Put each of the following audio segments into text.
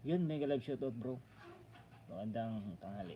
Yun, mega live shoutout bro. Magandang tanghali.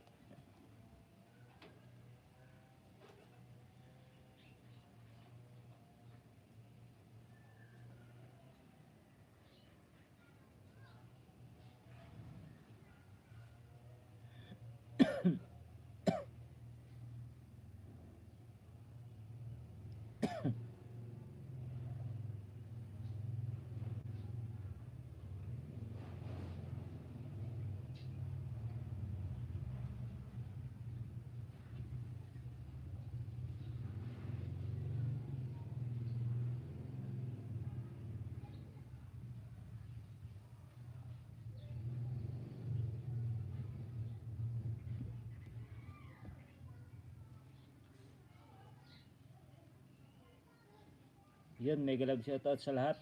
Yun, mega live shoutout sa lahat.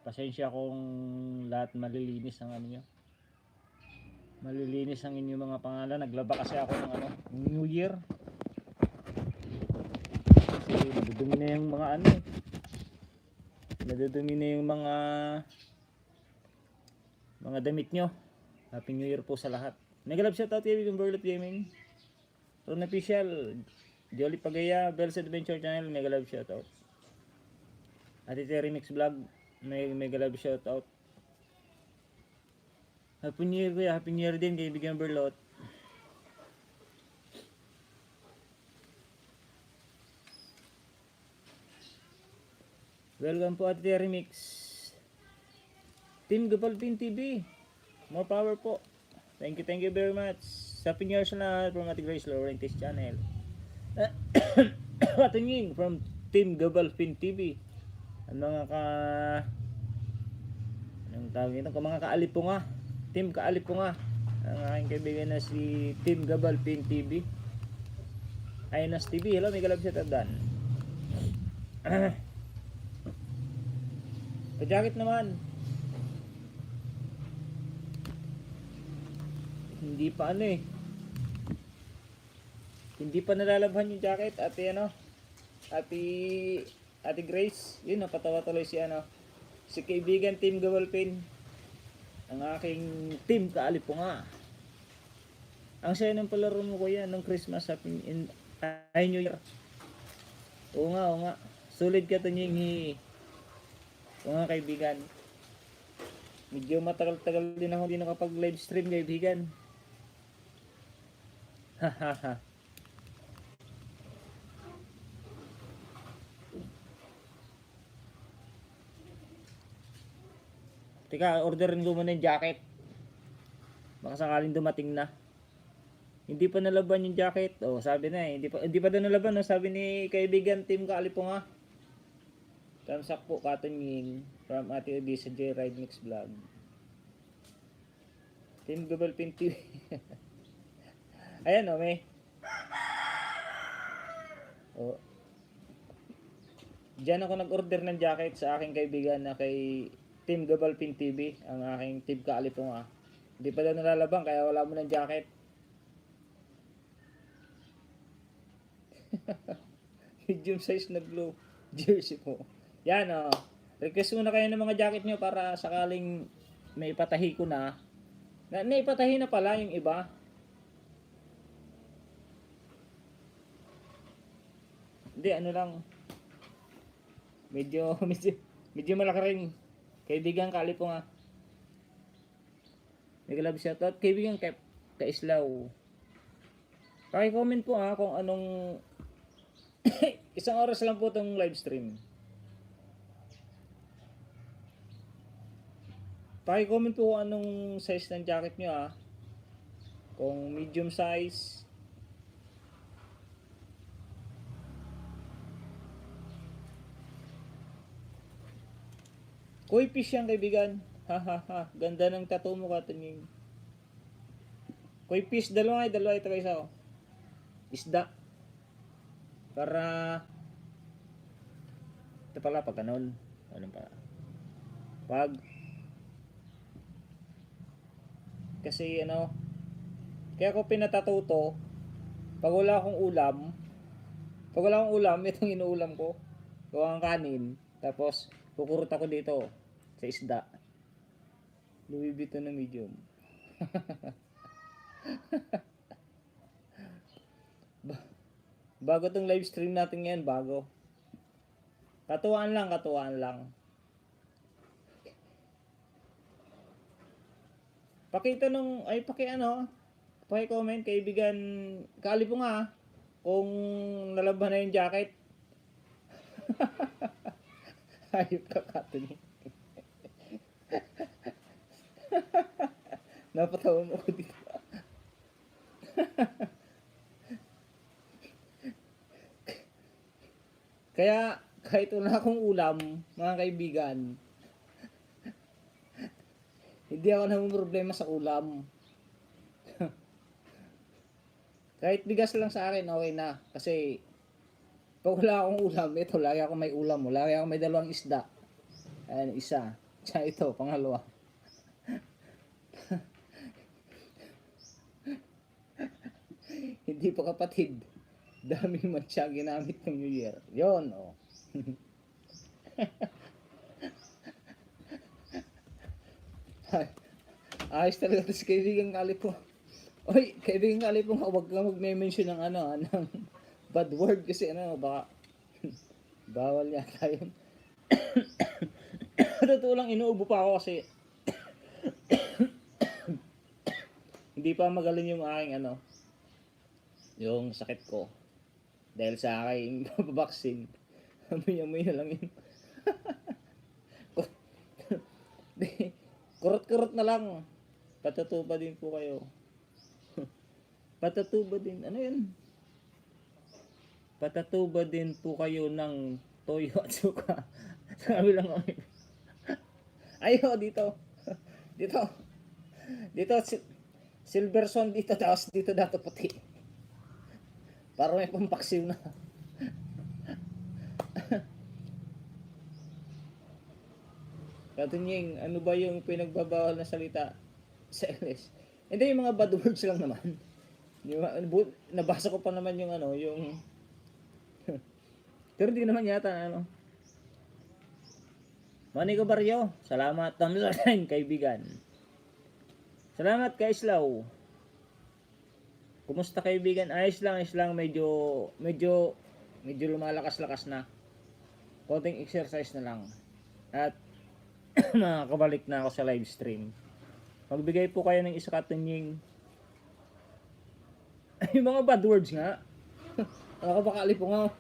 Pasensya kung lahat malilinis ang ano nyo. Malilinis ang inyong mga pangalan. Naglaba kasi ako ng ano, New Year. Kasi nadudumi na yung mga ano. Nadudumi na yung mga damit nyo. Happy New Year po sa lahat. Mega live shoutout kay Bigong Burlet Gaming. Ron Official, Jolly Pagaya, Bells Adventure Channel, mega live shoutout. Ate Terry Mix Vlog, mega live shoutout. Happy New Year kuya, Happy New Year din kay Bigong Burlot. Welcome po Ate Terry Mix. Team Gapalpin TV, more power po. Thank you very much. Happy New Year sa lahat from Ate Grace Laurentiis Channel. Katingin from Team Gapalpin TV. Ang mga anong tawag ito? Mga kaalipunga. Team kaalipunga. Ang aking kaibigan na si Team Gapalpin TV. Aynas TV. Hello, may galab siya tadan. Pajakit naman. Hindi pa ano eh. Hindi pa nalalabhan yung jacket. Ate ano? Ate Grace. Yun, napatawa tuloy si ano. Si kaibigan Team Gapalpin. Ang aking team kaalipunga. Ang saya ng palaro mo kuya ng Christmas Happy New Year. Oo nga. Sulit ka tanying mga kaibigan. Medyo matagal-tagal din ako hindi nakapag live stream kaibigan. Hahaha. Teka, orderin ko muna yung jacket. Baka sakaling dumating na. Hindi pa nalaban yung jacket. Oh, sabi na eh. Hindi pa daw nalaban. No? Sabi ni kaibigan Team Kaalipunga. Tamsak po Katonying from Ate Odisa J Ride Mix Vlog. Team Gapalpin TV. Ayan o, may. Oh. Diyan ako nag-order ng jacket sa aking kaibigan na kay Team Gapalpin TV. Ang aking Team Kaalipunga. Hindi pa daw nalalabang kaya wala mo ng jacket. Medium size na blue jersey po. Yan o. Request muna kayo ng mga jacket nyo para sakaling may ipatahi ko na. Naipatahi na pala yung iba. Hindi, ano lang. Medyo malaki rin. Kaibigan Kaalipunga. May galab shoutout. Kaibigan Kaislaw. Paki-comment po ha kung anong isang oras lang po itong live stream. Paki-comment po kung anong size ng jacket nyo ha. Kung medium size. Koi fish yan kaibigan. Ha. Ganda ng tattoo mo Katonying. Koi fish, dalawa ito isa oh. Isda. Para ito pala pag ganun. Ano pa? Kasi ano, kaya ako pinatatuto pag wala akong ulam, itong inuulam ko. Gawa ng kanin. Tapos kukurot ako dito sa isda. Louis Vuitton na medium. Bago tong live stream natin ngayon, bago. Katuwaan lang, katuwaan lang. Paki-comment, kaibigan, kaali po nga, kung nalaban na yung jacket. Hayop ka, Katuni. Napatawa mo ko dito. Kaya, kahit wala akong ulam, mga kaibigan, hindi ako namang problema sa ulam. Kahit bigas lang sa akin, okay na. Kasi, pag wala akong ulam, ito, lagi ako may ulam mo. Lagi ako may dalawang isda. Ayan, isa. Tsaka ito, pangalawa. Hindi pa kapatid. Daming matcha ginamit ng New Year. Yon, oh. Ayos talaga ito si kaibigan Kalipo. Oy, kaibigan Kalipo, huwag kang mag-mention ng ng bad word kasi baka bawal yata yun. Totoo lang, inuubo pa ako kasi hindi pa magaling yung aking yung sakit ko. Dahil sa aking babaksin. Amoy-amoy na lang yun. Kurot-kurot na lang. Patatuba din po kayo. Patatuba din. Ano yun? Patatuba din po kayo ng toyo at suka. Sabi lang kami. Ayo, dito. Dito. Dito, Silverson dito. Tapos dito dato puti. Para may pampaksiw na. Katunying, ano ba yung pinagbabawal na salita sa LS? Hindi, yung mga bad words lang naman. Nabasa ko pa naman yung yung pero hindi naman yata Manico Barrio, salamat. Thumbs up kaibigan. Salamat kay Islaw. Kumusta kaibigan? Ayos lang, medyo lumalakas-lakas na. Konting exercise na lang. At makakabalik na ako sa live stream. Magbigay po kayo ng isa katunying yung mga bad words nga. Nakabakali po nga.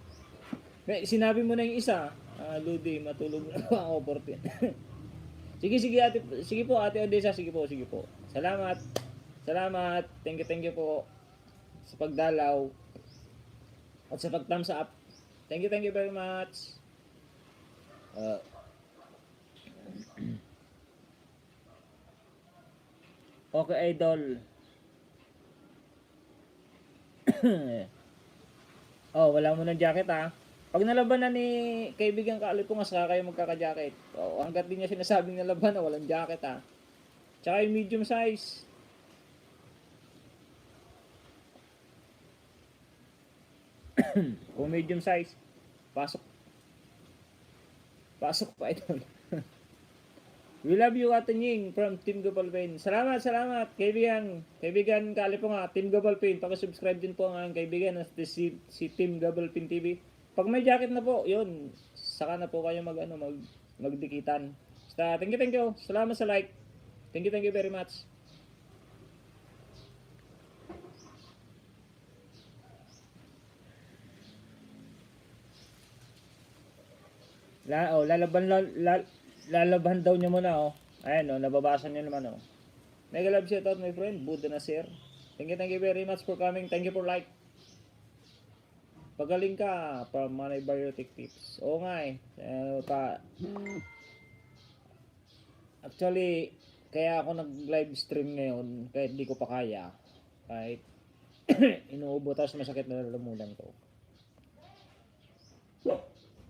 Sinabi mo na yung isa. Ludi, matulog na ako 14. Sige po ate Odessa, sige po. Salamat. Thank you po sa pagdalaw at sa pag-thumbs up. Thank you very much. Okay, idol. Wala mo ng jacket Pag nalaban na ni kaibigan Kalipo nga saka kayo magkaka-jacket. Hanggat di niya sinasabing nalaban na walang jacket Tsaka yung medium size. Kung medium size, pasok pa idol. We love you, Atunying, from Team Gopal Pain. Salamat, kaibigan Kalipo nga, Team Gopal Pain. Paki-subscribe din po ang aking kaibigan na si Team Gopal Pain TV. Pag may jacket na po, yun, saka na po kayo magdikitan. Basta, thank you. Salamat sa like. Thank you very much. Lalaban daw niya muna Ayan nababasa niyo naman Mega love shout out my friend Buddha Nasir. Thank you very much for coming. Thank you for like. Pagaling ka from Manay Biotic Tips. Oo nga actually kaya ako nag-live stream ngayon kahit di ko pa kaya. Kahit inuubo tapos masakit na lalamunan ko.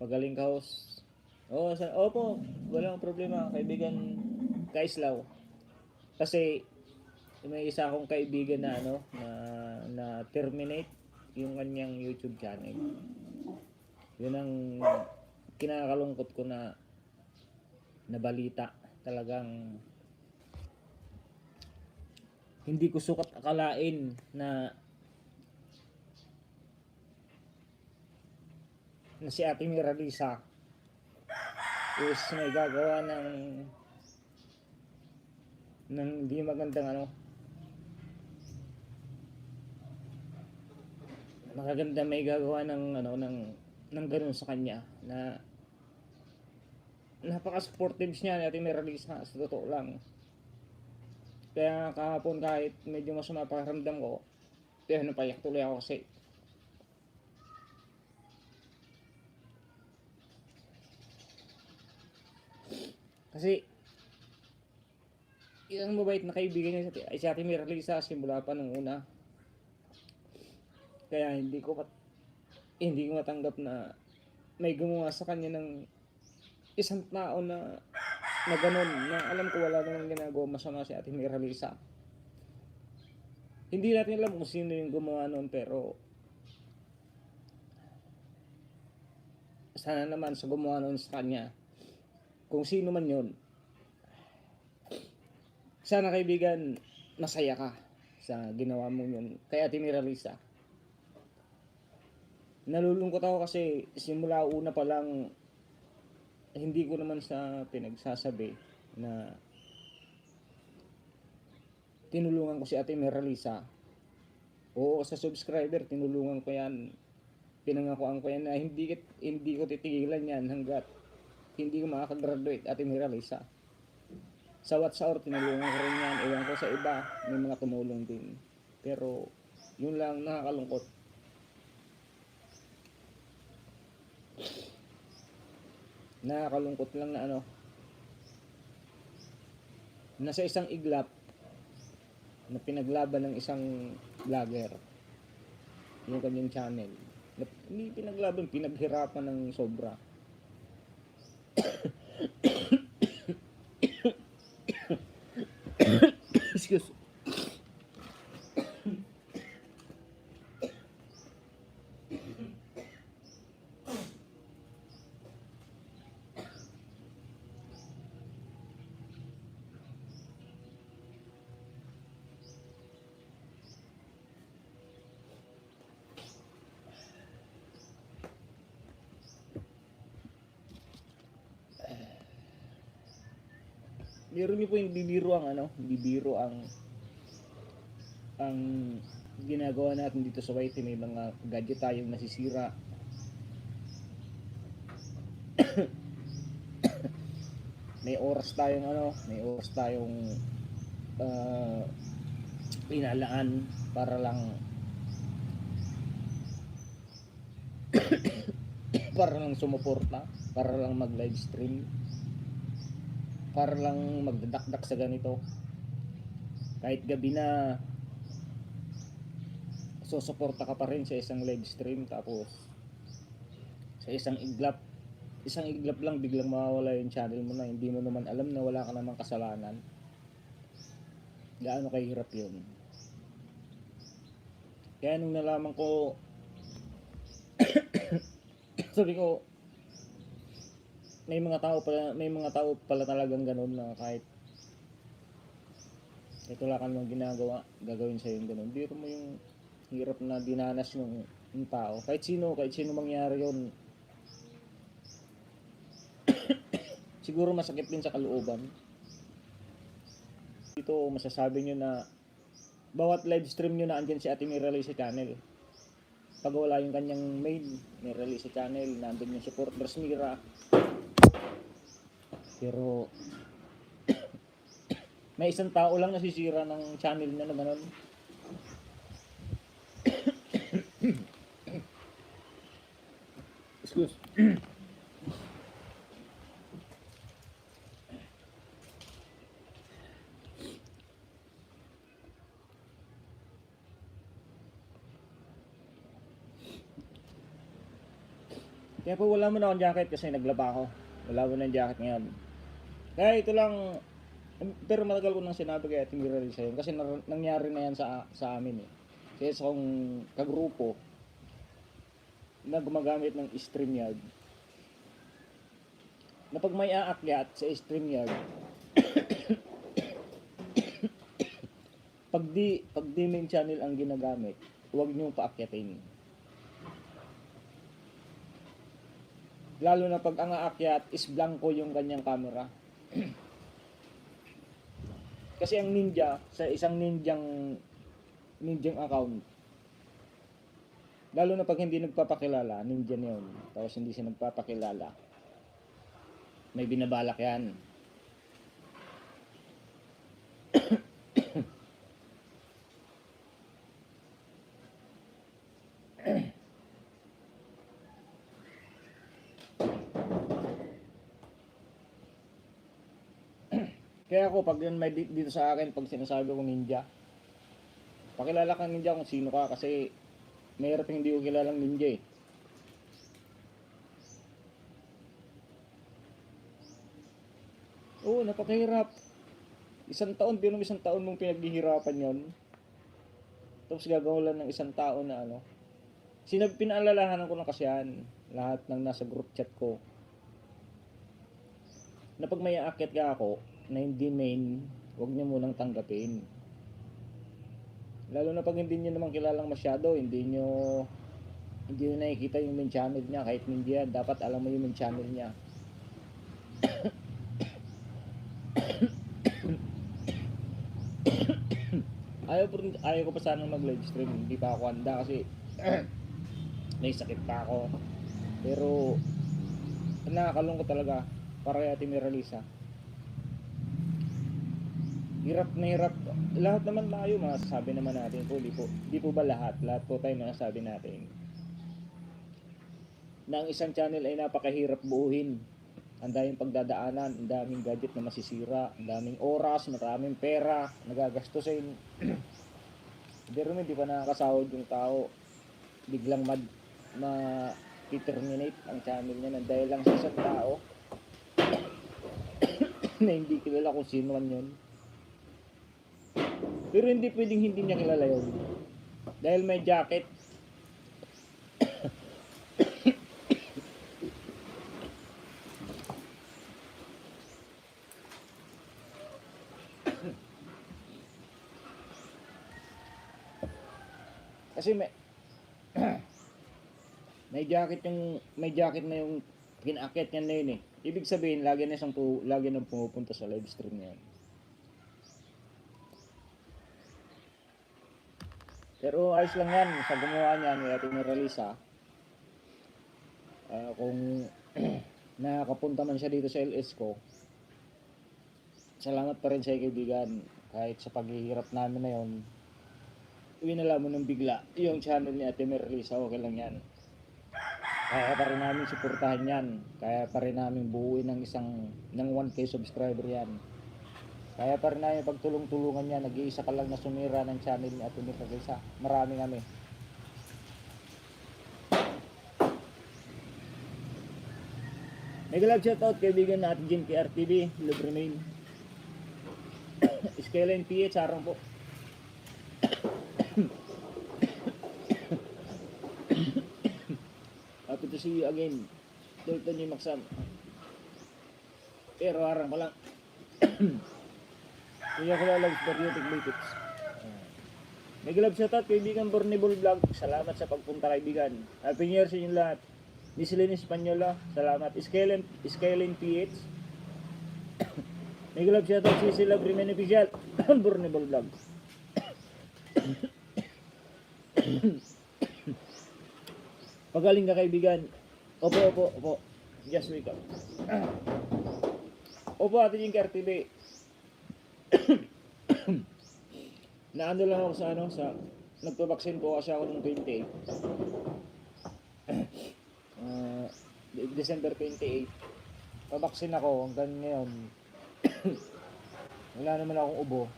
Pagaling ka host. Opo, walang problema kaibigan Kaislaw. Kasi may isa akong kaibigan na na terminate yung kanyang YouTube channel. Yun ang kinakalungkot ko na balita. Talagang Hindi ko sukat akalain na si Ate Mira Lisa is may gagawa ng hindi magandang magaganda, may gagawa ng ganun sa kanya, na napaka-supportive niya ni Ate Mira Lisa, sa totoo lang. Kaya kahapon, kahit medyo masama pakiramdam ko, pero napayak tuloy ako kasi isang mabait na kaibigan niya ay si Ate Mira Lisa simula pa nung una. Kaya hindi ko matanggap na may gumawa sa kanya ng isang tao na ganun, na alam ko wala namang ginagawa masama si Ate Mira Lisa. Hindi natin alam kung sino yung gumawa nun, pero sana naman sa gumawa nun sa kanya, kung sino man yun, sana kaibigan, masaya ka sa ginawa mo yun kay Ate Mira Lisa. Nalulungkot ako kasi simula una pa lang, hindi ko naman sa pinagsasabi na tinulungan ko si Ate Mira Lisa. Oo, sa subscriber, tinulungan ko yan. Pinangakuan ko yan na hindi ko titigilan yan hanggat hindi ko makakagraduate, Ate Mira Lisa. Sa WhatsApp, tinulungan ko rin yan. Ewan ko sa iba, may mga tumulong din. Pero, yun lang, nakakalungkot. Nakakalungkot lang na nasa isang iglap na pinaglaban ng isang vlogger yung kanyang channel. Hindi pinaglaban, pinaghirapan ng sobra. Excuse. Biro niyo po, hindi biro ang ginagawa natin dito sa YT. May mga gadget tayong nasisira. may oras tayong inalaan para lang sumuporta, para lang mag live stream, para lang magdadakdak sa ganito. Kahit gabi na, susuporta ka pa rin sa isang live stream, tapos sa isang iglap lang biglang mawawala yung channel mo na hindi mo naman alam na wala ka namang kasalanan. Gaano kahirap yun. Kaya nung nalaman ko sabi ko, may mga tao pala talagang ganun, na kahit wala ka namang ginagawa, gagawin sa'yo yung ganun. Biro mo yung hirap na dinanas ng tao. Kahit sino mangyari yun, siguro masakit din sa kalooban. Dito masasabi nyo na bawat live stream nyo na andyan si Ate Mira Lisa channel. Pag wala yung kanyang main, Mira Lisa channel, nandun yung supporters Mira. Pero may isang tao lang nasisira ng channel niya na gano'n. Excuse. Kaya po wala mo na akong jacket kasi naglaba ako. Wala mo na yung jacket ngayon. Kaya ito lang, pero matagal ko nang sinabi kay Ate Mira Lisa yun, kasi nangyari na yan sa amin eh. Kaya sa kong kagrupo na gumagamit ng StreamYard, na pag may aakyat sa StreamYard, Pag di main channel ang ginagamit, huwag niyong paakyatin. Lalo na pag ang aakyat is blanco yung kanyang camera. Kasi ang ninja, sa isang ninjang account, lalo na pag hindi nagpapakilala, ninja na yun, tapos hindi siya nagpapakilala, may binabalak yan. Kaya ako, pag yun may dito sa akin, pag sinasabi ko ninja, pakilala kang ninja kung sino ka, kasi mahirap hindi ko kilalang ninja eh. Oo, napakahirap. Isang taon mong pinaghihirapan yon. Tapos gagawa lang ng isang taon na ano. Pinaalalahanan ko lang kasi yan, lahat ng nasa group chat ko, na pag may aakyat ka ako, na hindi main, huwag niyo munang tanggapin. Lalo na pag hindi niyo naman kilalang masyado, hindi niyo nakikita yung main channel niya, kahit hindi yan, dapat alam mo yung main channel niya. ayaw ko pa sana mag live stream, hindi pa ako handa kasi may sakit pa ako. Pero nakakalungkot talaga para kay Ate Miralisa. Hirap na hirap. Lahat naman tayo masasabi naman natin po, di po ba lahat po tayo masasabi natin na ang isang channel ay napakahirap buuhin. Ang daming pagdadaanan, ang daming gadget na masisira, ang daming oras, maraming pera nagagastusin. Pero hindi pa nakakasahod yung tao, biglang i-terminate ang channel niya ng dahil lang sa isang tao na hindi kilala kung sino man yun. Pero hindi pwedeng hindi niya kilala yun, dahil may jacket. Kasi may jacket na yung pinakit niya na yun eh. Ibig sabihin, lagi nang pumupunta sa live stream niya. Pero ayos lang yan sa gumawa niya ni Ate Miralisa. Kung nakakapunta man siya dito sa LS ko, salamat pa rin sa kaibigan. Kahit sa paghihirap namin na yun, winala mo ng bigla yung channel ni Ate Miralisa, okay lang yan. Kaya pa rin namin suportahan yan. Kaya pa rin namin buuin ng 1K subscriber yan. Kaya pa rin namin pagtulong-tulungan yan. Nag-iisa ka lang na sumira ng channel ni Ate Miralisa. Marami kami. Mega love shoutout kaibigan natin Jim KRTV, Love Remain. Skyline PH, sarang po. Happy to see you again. Dalton yung maksam. Pero harang pa lang. Hindi ako lalabs patriotic basics. Mega love shoutout kaibigan Bornable Vlog. Salamat sa pagpunta kaibigan. Happy New Year sa inyong lahat. Nisilin Espanyola, salamat. Skyline PH. Mega love shoutout si Sila Bremen Official. Bornable Vlog. Pagaling ka kaibigan. Opo. Just wake up. Opo, Ate Jing KRTV. Naano lang ako sa nagpabaksin po kasi ako nung 28. December 28. Pabaksin ako hanggang ngayon. Wala naman akong ubo.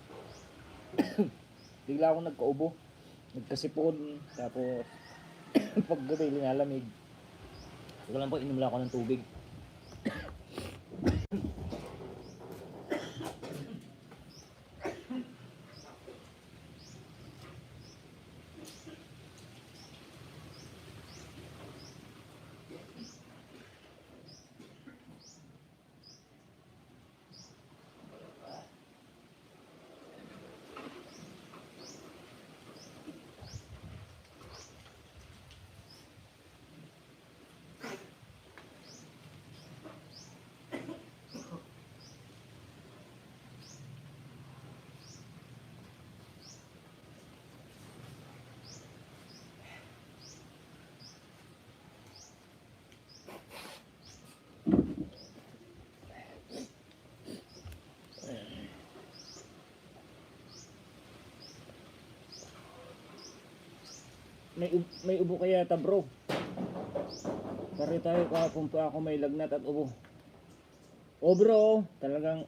Bigla akong nagkaubo. Nagkasipon. Tapos paggabi linalamig. Ito lang po, inom lang ako ng tubig. may ubo kaya yata bro. Pare tayo kahapon pa ako may lagnat at ubo. O bro, talagang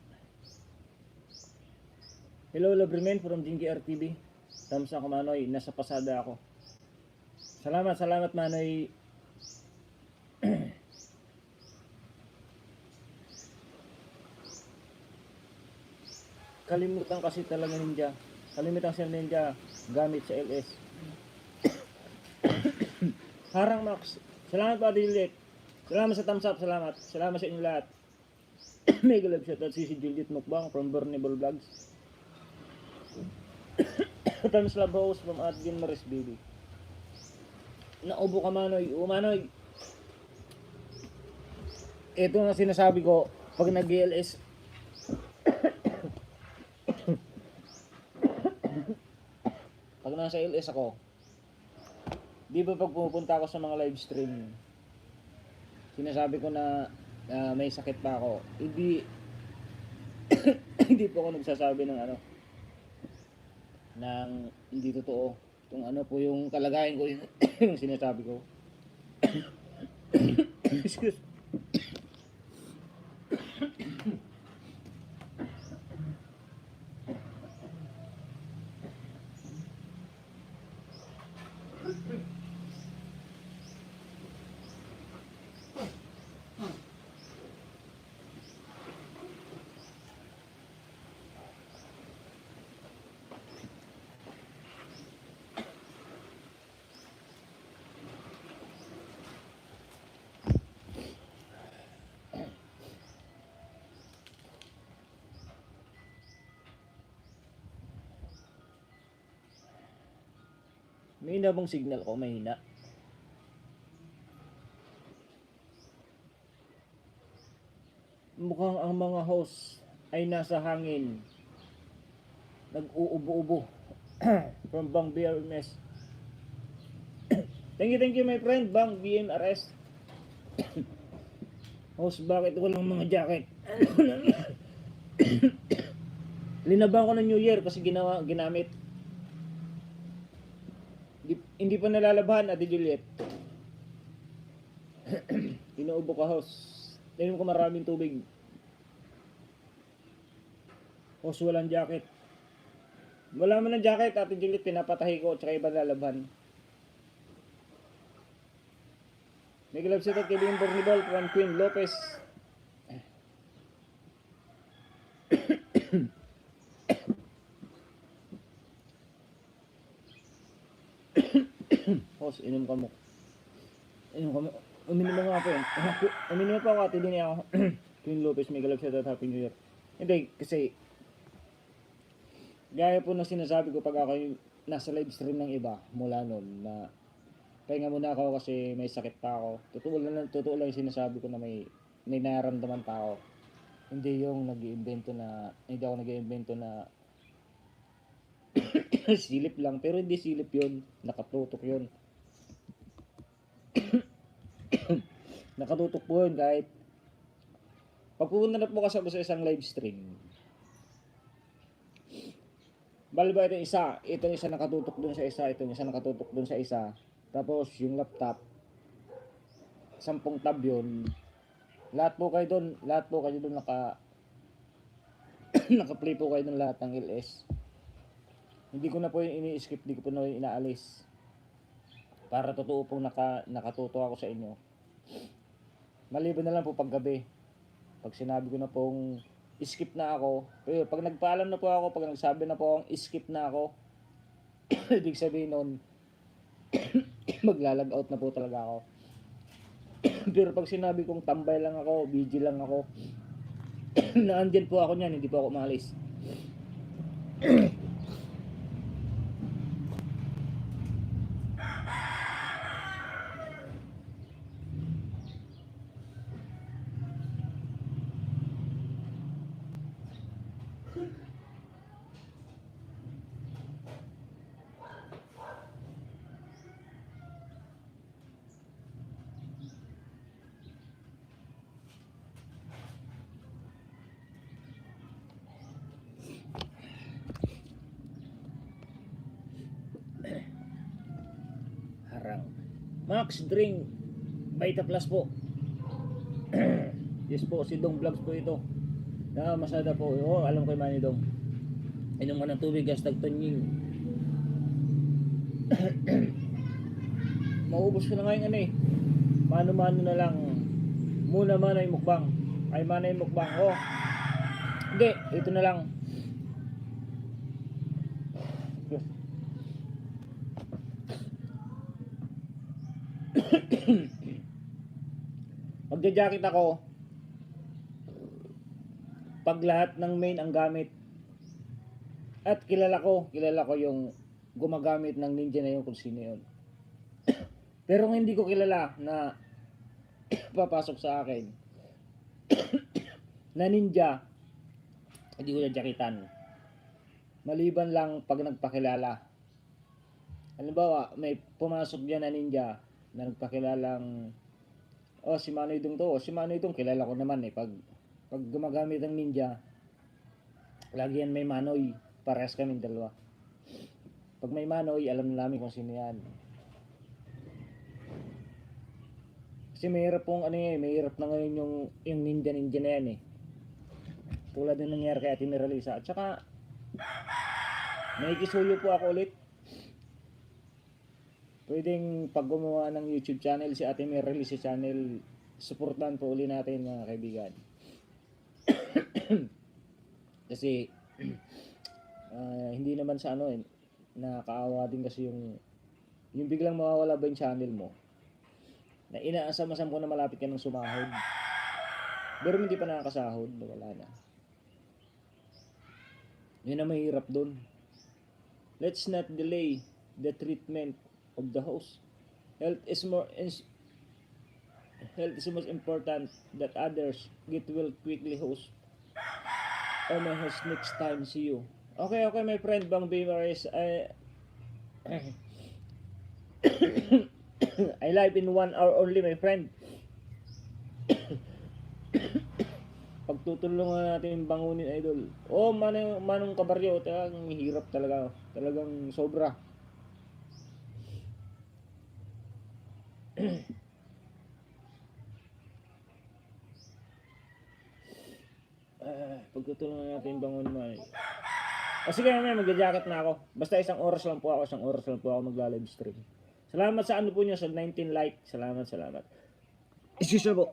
hello Loverman from Jinky RTV. Thumbs ako Manoy, nasa pasada ako. Salamat Manoy. Kalimutan kasi talaga ninja. Kalimutan siya ninja gamit sa LS. Harang Max. Salamat pa Juliet. Salamat sa thumbs up, salamat. Salamat sa inyo lahat. Mega love shoutout si Juliet Mukbang from Burnable Vlogs. Thumbs love host from Advin Maris Baby. Naubo ka Manoy. Manoy. Ito na sinasabi ko pag nag-LS. Pag nasa LS ako, di ba pag pupunta ako sa mga live stream, sinasabi ko na may sakit pa ako, hindi hindi po ako nagsasabi ng ng hindi totoo. Kung ano po yung kalagayan ko, yung sinasabi ko. Excuse. May hina bang signal ko? Mahina. Mukhang ang mga host ay nasa hangin. Nag-uubo-ubo. From Bang BRMS. Thank you my friend Bang BMRS. Host, bakit walang mga jacket? Linabang ko ng New Year kasi ginamit. Hindi pa nalalabahan, Ate Juliet. Inuubo ka, host. Tingnan ko maraming tubig. Host, walang jacket. Wala mo ng jacket, Ate Juliet. Pinapatahi ko, tsaka iba nalalabahan. May glove set at Kevin Bornibal from Queen Lopez. Host, inom ka mo. Uminom mo nga po yun. Uminom pa ako at hindi niya ako. Queen Lopez, may galap siya at Happy New Year. Hindi, kasi gaya po na sinasabi ko pag ako yung nasa live stream ng iba mula noon na pahinga muna ako kasi may sakit pa ako. Totoo lang yung sinasabi ko na may nararamdaman pa ako. Hindi yung hindi ako nag-iimbento na silip lang, pero hindi silip yun, nakatutok yun. Nakatutok po yun kahit pag pupunta na po kasi ako sa isang live stream, baliba itong isa nakatutok dun sa isa, itong isa nakatutok dun sa isa, tapos yung laptop 10 tab yun, lahat po kayo dun naka-play po kayo dun lahat ng LS. Hindi ko na po yung ini-skip, hindi ko po na yung inaalis. Para totoo pong nakatuto ako sa inyo. Maliban na lang po paggabi. Pag sinabi ko na pong skip na ako, pero pag nagpaalam na po ako, pag nagsabi na po akong skip na ako, ibig sabihin nun, maglalag out na po talaga ako. Pero pag sinabi kong tambay lang ako, busy lang ako, naandyan po ako niyan, hindi po ako umalis. Max Drink Vita Plus po. Yes po, si Dong Vlogs po ito. Masada po. Oh, alam ko yung Manny Dong. Inom ka ng tubig, hashtag Tonying. Maubos ko na ngayon ano eh. Mano-mano na lang. Muna manay mukbang. Ay manay mukbang. Oh. Hindi, ito na lang. Magja-jacket ako pag lahat ng main ang gamit. At kilala ko yung gumagamit ng ninja na yun kung sino yun. Pero hindi ko kilala na papasok sa akin na ninja, hindi ko jajakitan. Maliban lang pag nagpakilala. Halimbawa, may pumasok dyan na ninja na nagpakilalang, oh si Manoy Dong to, si Manoy Dong kilala ko naman eh. Pag gumagamit ng ninja, lagi yan may Manoy, parehas kaming dalawa. Pag may Manoy, alam na namin kung sino yan. Kasi mahirap pong ano eh, mahirap na ngayon yung ninja na yan eh. Tulad ng nangyari kay Ate Miralisa. At saka, may kisuyo po ako ulit. Pwedeng pag gumawa ng YouTube channel si Ate Miralisa channel, supportan po ulit natin mga kaibigan. Kasi, hindi naman sa ano eh, nakakaawa din kasi yung biglang mawawala ba yung channel mo na inaasam-asam ko na malapit ka ng sumahod, pero hindi pa nakakasahod, wala na. Yun ang mahirap dun. Let's not delay the treatment of the host. Health is most important that others get well quickly, host. Oh my host, next time, see you. Okay, my friend Bang Bimaris. I live in 1 hour only, my friend. Pagtutulungan natin yung bangunin, idol. Oh, manong kabaryo, talagang hirap talaga. Talagang sobra. Pagtutulungan natin yung bangunin mo. O sige, may magja-jacket na ako. Basta isang oras lang po ako magla-live stream. Salamat sa ano po niyo, sa 19 like. Salamat. Excuse me po.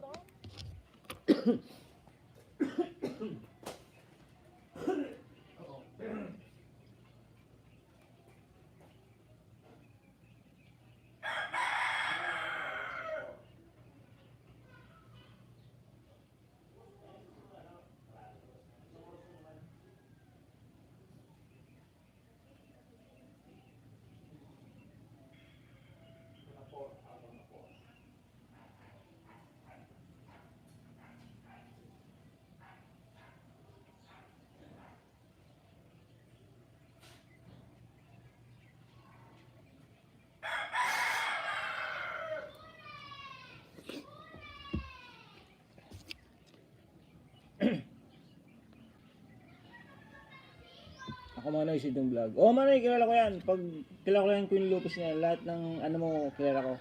Ako Manoy, si Dong Vlog. Oh Manoy, kilala ko yan. Pag kilala ko yan, Queen Lupus na yan. Lahat ng ano mo, kilala ko.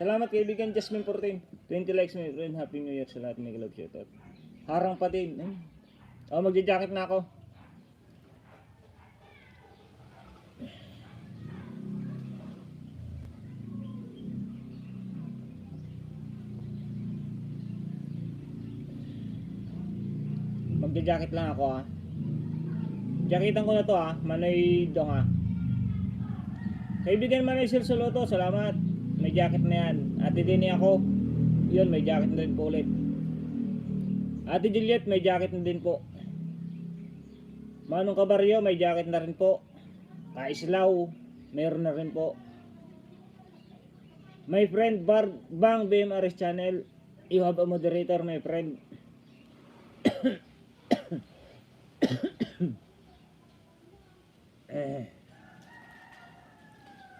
Salamat kaibigan Jasmine 14. 20 likes my friend. Happy New Year sa lahat. May love shoutout. Harang pa din. Oh, magja-jacket na ako. Magja-jacket lang ako ah. Jacketan ko na to ah. Manoy Dong ah. Kaibigan Manoy Sir Soloto, salamat. May jacket na yan. Ate Dini ako. Yun, may jacket na rin po ulit. Ate Juliet, may jacket na din po. Manong Kabaryo, may jacket na rin po. Kaislaw, mayroon na rin po. My friend Bang BMRS channel, you have a moderator, my friend.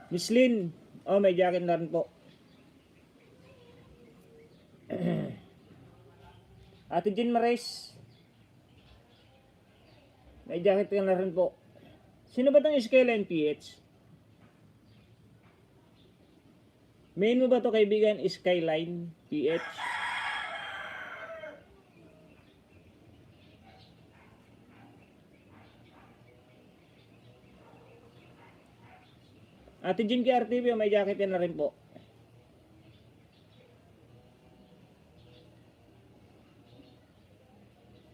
Miss Lynn, oh may jacket na rin po. Ate Jean Mares, may jacket na rin po. Sino ba itong Skyline PH? Main mo ba to kaibigan? Skyline PH. Ate Jim KRTV, may jacket yan na rin po.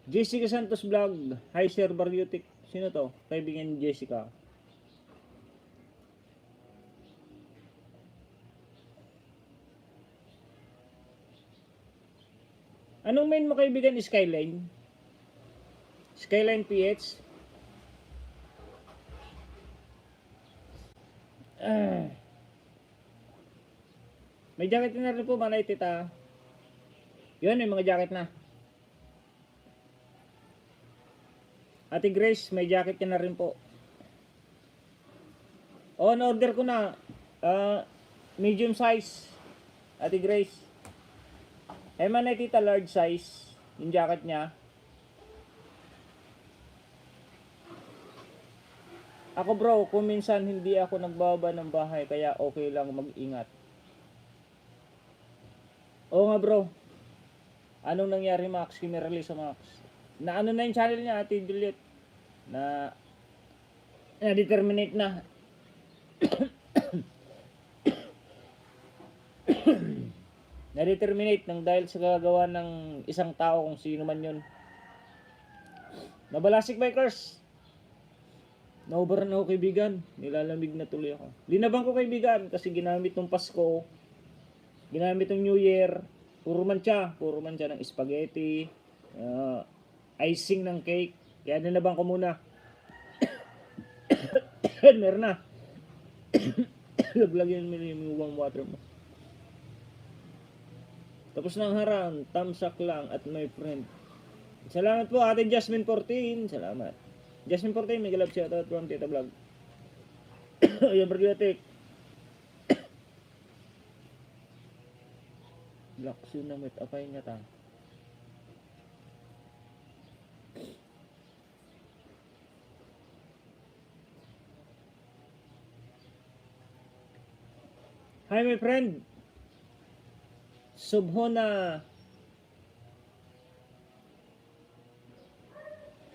Jessica Santos Vlog. Hi Sir Bariotic. Sino to? Kaibigan ni Jessica. Anong main mo kaibigan? Skyline? Skyline PH? May jacket na rin po, manay tita. Yun, may mga jacket na. Ate Grace, may jacket ka na rin po. Oh, na-order ko na. Medium size. Ate Grace. Manay tita, large size. Yung jacket niya. Ako bro, kung minsan hindi ako nagbaba ng bahay, kaya okay lang mag-ingat. Oo nga bro. Anong nangyari Max? Kimirali sa Max. Na ano na yung channel niya, Ate Juliet? Na-determinate na. Na-determinate nang dahil sa gagawa ng isang tao kung sino man yun. Nabalasik bikers. Naubaran ako kaibigan. Nilalamig na tuloy ako. Linabang ko kaibigan kasi ginamit ng Pasko. Ginamit ng New Year. Puro man siya ng spaghetti. Icing ng cake. Kaya linabang ko muna. Meron na. Laglagyan mo yung warm water mo. Tapos na ang harang. Tamsak lang at my friend. Salamat po Ate Jasmine 14. Salamat. Jasmine 14, may galap siya ito from Tita Vlog. Yung probiotic. Black Tsunamit, apay nga ta. Hi my friend. Subhona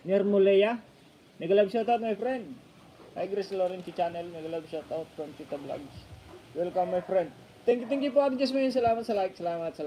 Nermuleya. Megalove shoutout my friend. Hi Grace Lawrence channel. Megalove shoutout from Tita Vlogs. Welcome my friend. Thank you po Ate Jasmine. Salamat sa like. Salamat.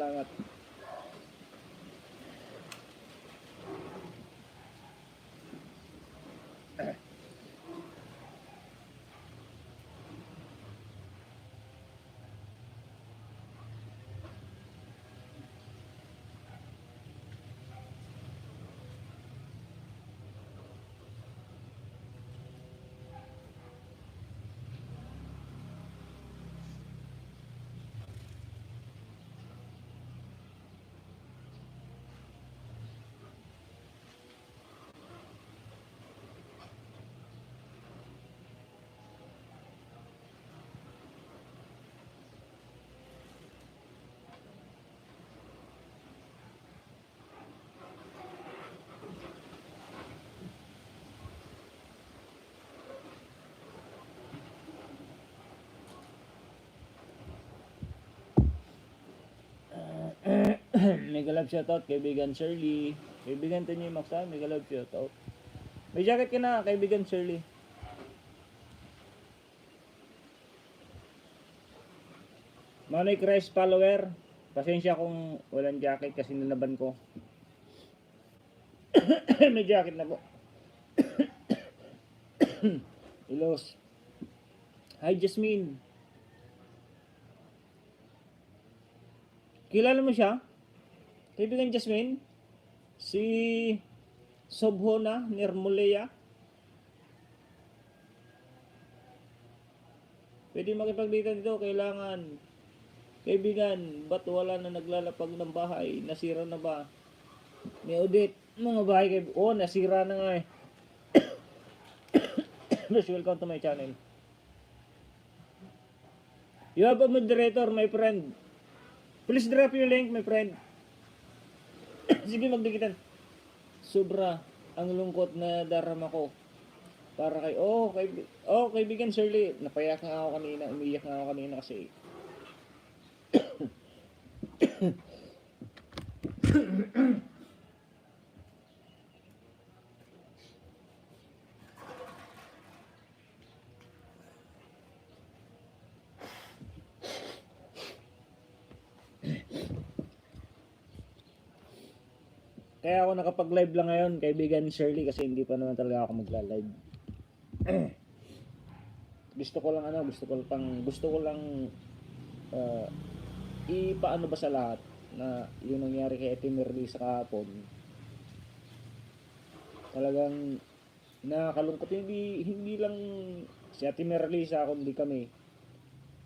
Mega love shoutout kaibigan Shirley. Kaibigan Tanyo Maxan, mega love shoutout. May jacket ka na kaibigan Shirley. Manoy Christ follower. Pasensya kung walang jacket kasi nalaban ko. May jacket na po. Ilos. Hi Jasmine. Kilala mo siya? Kaibigan Jasmine? Si Sobhona Nermuleya? Pwede makipagdita dito, kailangan. Kaibigan, ba't wala na naglalapag ng bahay? Nasira na ba? May audit. Mga bahay kaibigan. Oh, nasira na nga eh. Please welcome to my channel. You have a moderator, my friend. Please drop your link, my friend. Sige, magdikitan. Sobra ang lungkot na darama ko. Para kay, kaibigan Shirley. Napayak nga ako kanina, umiyak nga ako kanina kasi Kaya ako nakapag-live lang ngayon, kaibigan Shirley, kasi hindi pa naman talaga ako magla-live. Gusto ko lang uh, ipaano ba sa lahat na yung nangyari kay Ate Merly sa kahapon. Talagang nakakalungkot, hindi lang si Ate Merly sa kundi kami.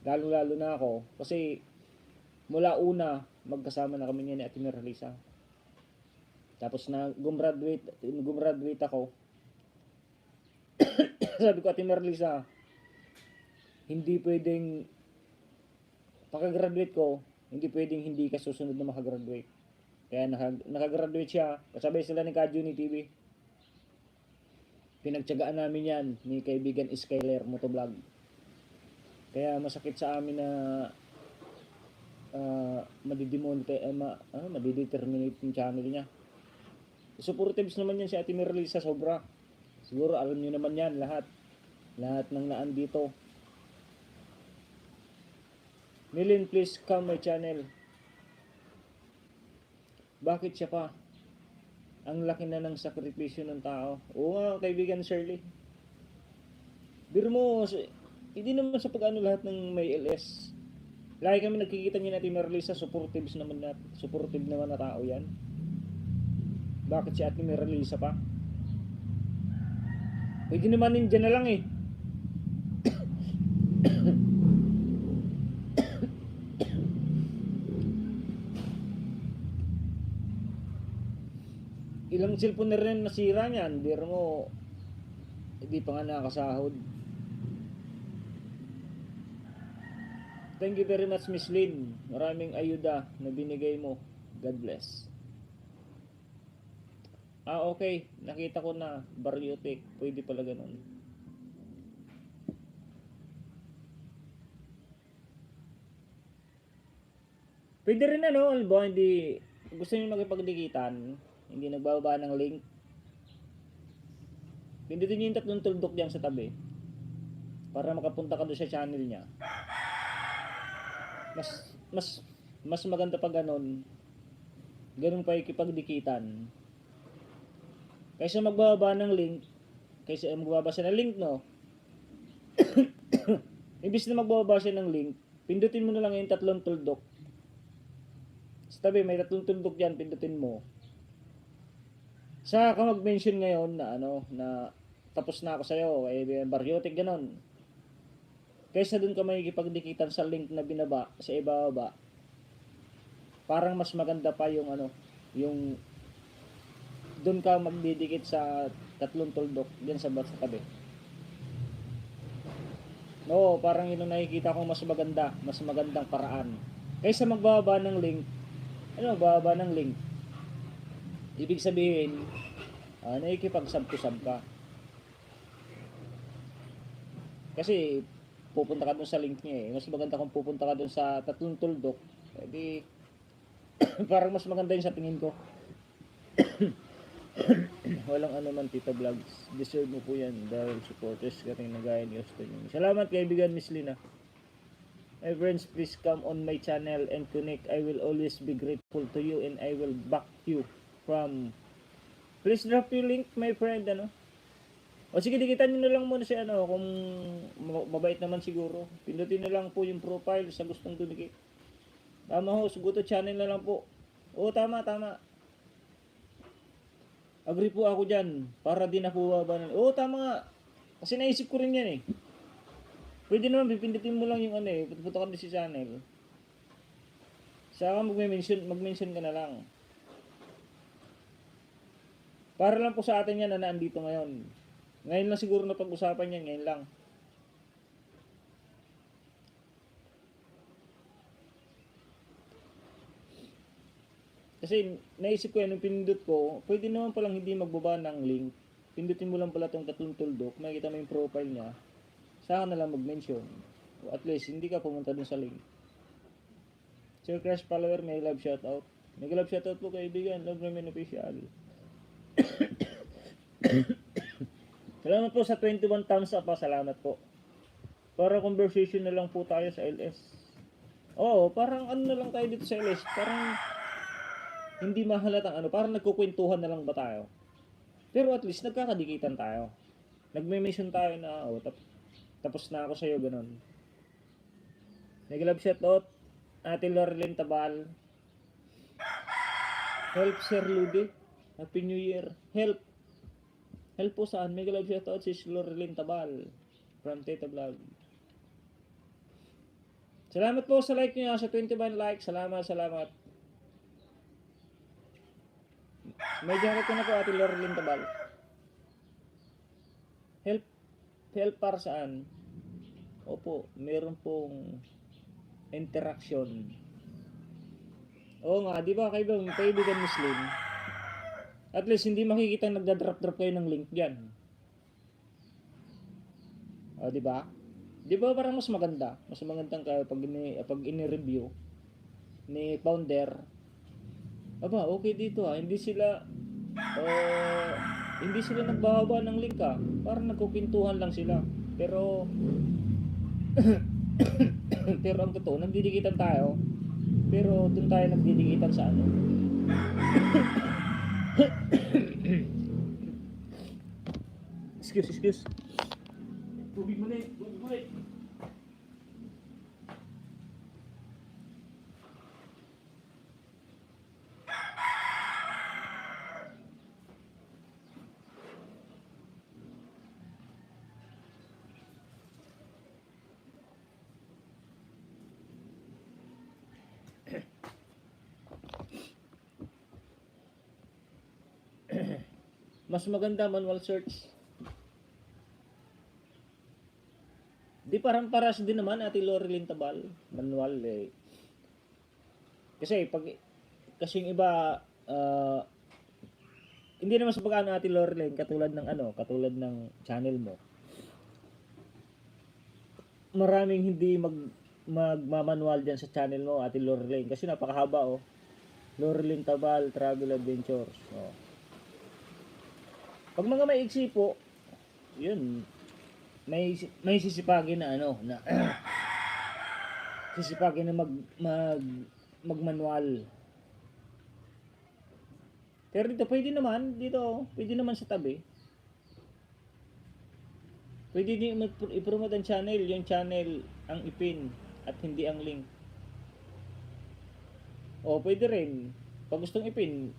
Lalo na ako kasi mula una magkasama na kami niya ni Ate Merlisa. Tapos na gumraduate ako. Sabi ko, Ate Merlisa, hindi pwedeng pagka-graduate ko, hindi pwedeng hindi ka susunod na makagraduate. Kaya nakagraduate siya, kasabay sila ni Kajuni TV. Pinagtiyagaan namin yan ni kaibigan Skyler Motovlog. Kaya masakit sa amin na madideterminate yung channel niya. Supportives naman yan si Ate Merlisa sobra. Siguro alam niyo naman yan lahat ng naan dito. Milin, please come my channel. Bakit siya pa? Ang laki na ng sakripisyo ng tao. Oo nga, kaibigan Shirley. Biro mo, hindi naman sa pag-ano lahat ng may LS. Lagi kami nagkikita niya natin Merlisa, supportive naman na tao yan. Bakit si Ate Merlisa pa? Pwede naman ninja na lang eh. Ilang cellphone na rin nasira niyan. Biro mo, hindi pa nga nakasahod. Thank you very much, Miss Lynn. Maraming ayuda na binigay mo. God bless. Okay. Nakita ko na. Baryotek. Pwede pala ganun. Pwede rin ano, alba, hindi gusto niyo makipagdikitan, hindi nagbababa ng link. Pindutin niyo yung tatlong tuldok diyan sa tabi para makapunta ka doon sa channel niya. Mas maganda pa ganun pa ikipagdikitan kaysa magbababa ng link, kaysa magbababa siya ng link, no? Imbis na magbababa siya ng link, pindutin mo na lang yung tatlong tuldok sa tabi. May tatlong tuldok dyan, pindutin mo. Saka ka mag-mention ngayon na na tapos na ako sa'yo, baryotic, ganon. Kaysa dun ka makikipagdikitan sa link na binaba sa ibaba, parang mas maganda pa yung yung dun ka magdidikit sa tatlong tuldok diyan sa tabi. No, parang yun ang nakikita kong mas magandang paraan. Kaysa magbaba ng link, magbaba ng link. Ibig sabihin, nakikipagsab-to-sab ka. Kasi pupunta ka dun sa link niya eh. Mas maganda kung pupunta ka dun sa tatlong tuldok. Edi parang mas maganda yun sa tingin ko. Walang man, Tita Vlogs. Deserve mo po yan dahil supporters ka rin na gaya ni Austin. Salamat kaibigan Miss Lina. My friends, please come on my channel and connect. I will always be grateful to you and I will back you from... Please drop your link, my friend, O sige, dikitan nyo na lang muna si kung mabait naman siguro. Pindutin na lang po yung profile sa gustong dumikit. Tama ho, Suguto channel na lang po. Oo, tama. Agree po ako dyan. Para din ako ba. Oo, tama nga. Kasi naisip ko rin yan eh. Pwede naman, pipindutin mo lang yung pupunta ka din si channel. Saka mag-mention ka na lang. Para lang po sa atin yan na naandito ngayon. Ngayon lang siguro na pag-usapan yan, ngayon lang. Kasi naisip ko yan, nung pinindot ko, pwede naman palang hindi magbaba ng link. Pindutin mo lang pala itong tatlong tuldok, makikita mo yung profile niya, saka na lang mag-mention. O at least, hindi ka pumunta dun sa link. Sir Crash follower, may love shoutout. May love shoutout po kaibigan, Love Ramen Official. Salamat po sa 21 thumbs up, salamat po. Para conversation na lang po tayo sa LS. Oo, parang na lang tayo dito sa LS. Parang hindi mahalatang ano, parang nagkukwentuhan na lang ba tayo. Pero at least nagkakadikitan tayo. Nagme-mention tayo na, tapos na ako sa'yo, ganun. Nag-love shoutout, Ate Lorelyn Tabal. Help Sir Ludi. Happy New Year. Help. Help po saan? Mega love shoutout si Lorelyn Tabal from Teta Vlog. Salamat po sa like niyo, sa 21 likes. Salamat. May jacket ko na po, Ate Lorelyn Tabal. Help para saan? Opo, meron pong interaction. Oo nga, di ba kaibigan Muslim? At least hindi makikita nagda-drop kayo ng link diyan. O, di ba? Di ba parang mas magandang kayo pag ini-review ni founder. Aba, okay dito hindi sila nagbahaba ng link Parang nagkukintuhan lang sila. Pero pero ang totoo, nagdidikitan tayo. Pero doon tayo nagdidikitan sa ano. Excuse. Tubig mo na. Mas maganda manual search. Di parang paras din naman Ate Lorelyn Tabal, manual Kasi yung iba hindi naman sa pagkano Ate Lorelyn katulad ng channel mo. Maraming hindi magmamanual diyan sa channel mo Ate Lorelyn kasi napakahaba Lorelyn Tabal Travel Adventures. Pag mga maiksi po, yun, may sisipagin na sisipagin na magmanual. Pero pwede naman sa tabi. Pwede din i-promote ang channel, yung channel ang ipin at hindi ang link. Pwede rin. Pag gustong ipin,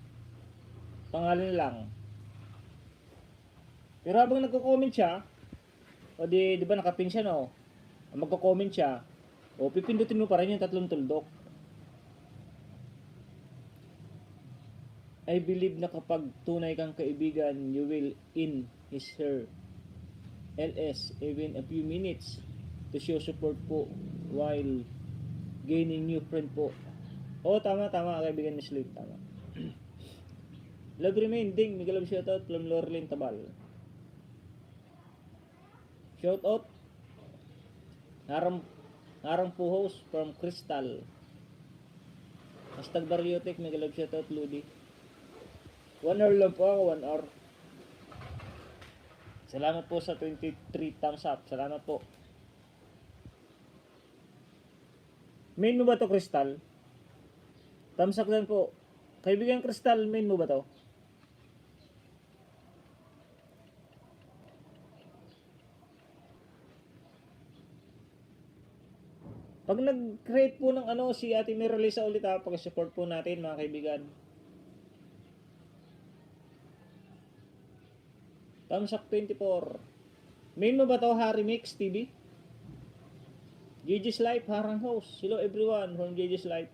pangalan lang. Pero habang nagko-comment siya, di ba nakapin siya magko-comment siya, pipindutin mo pa rin yung 3 tuldok. I believe na kapag tunay kang kaibigan, you will in his her LS even a few minutes to show support po while gaining new friend po. Tama kaibigan Muslim, tama. Love remain ding, Miguel love shoutout from Lorelyn Tabal. Shoutout Harang Puhos from Crystal. #Bariotek, Miguel love shoutout Ludi. 1 hour lang po ako, 1 hour. Salamat po sa 23 thumbs up. Salamat po. Main mo ba to, Crystal? Thumbs up lang po. Kaibigan Crystal, main mo ba to? Pag nag-create po ng si Ate Miralisa ulit pag-support po natin mga kaibigan. Thumbs up 24. Main mo ba to, Harry Mix TV? JJ's Life, Harang House. Hello everyone from JJ's Life.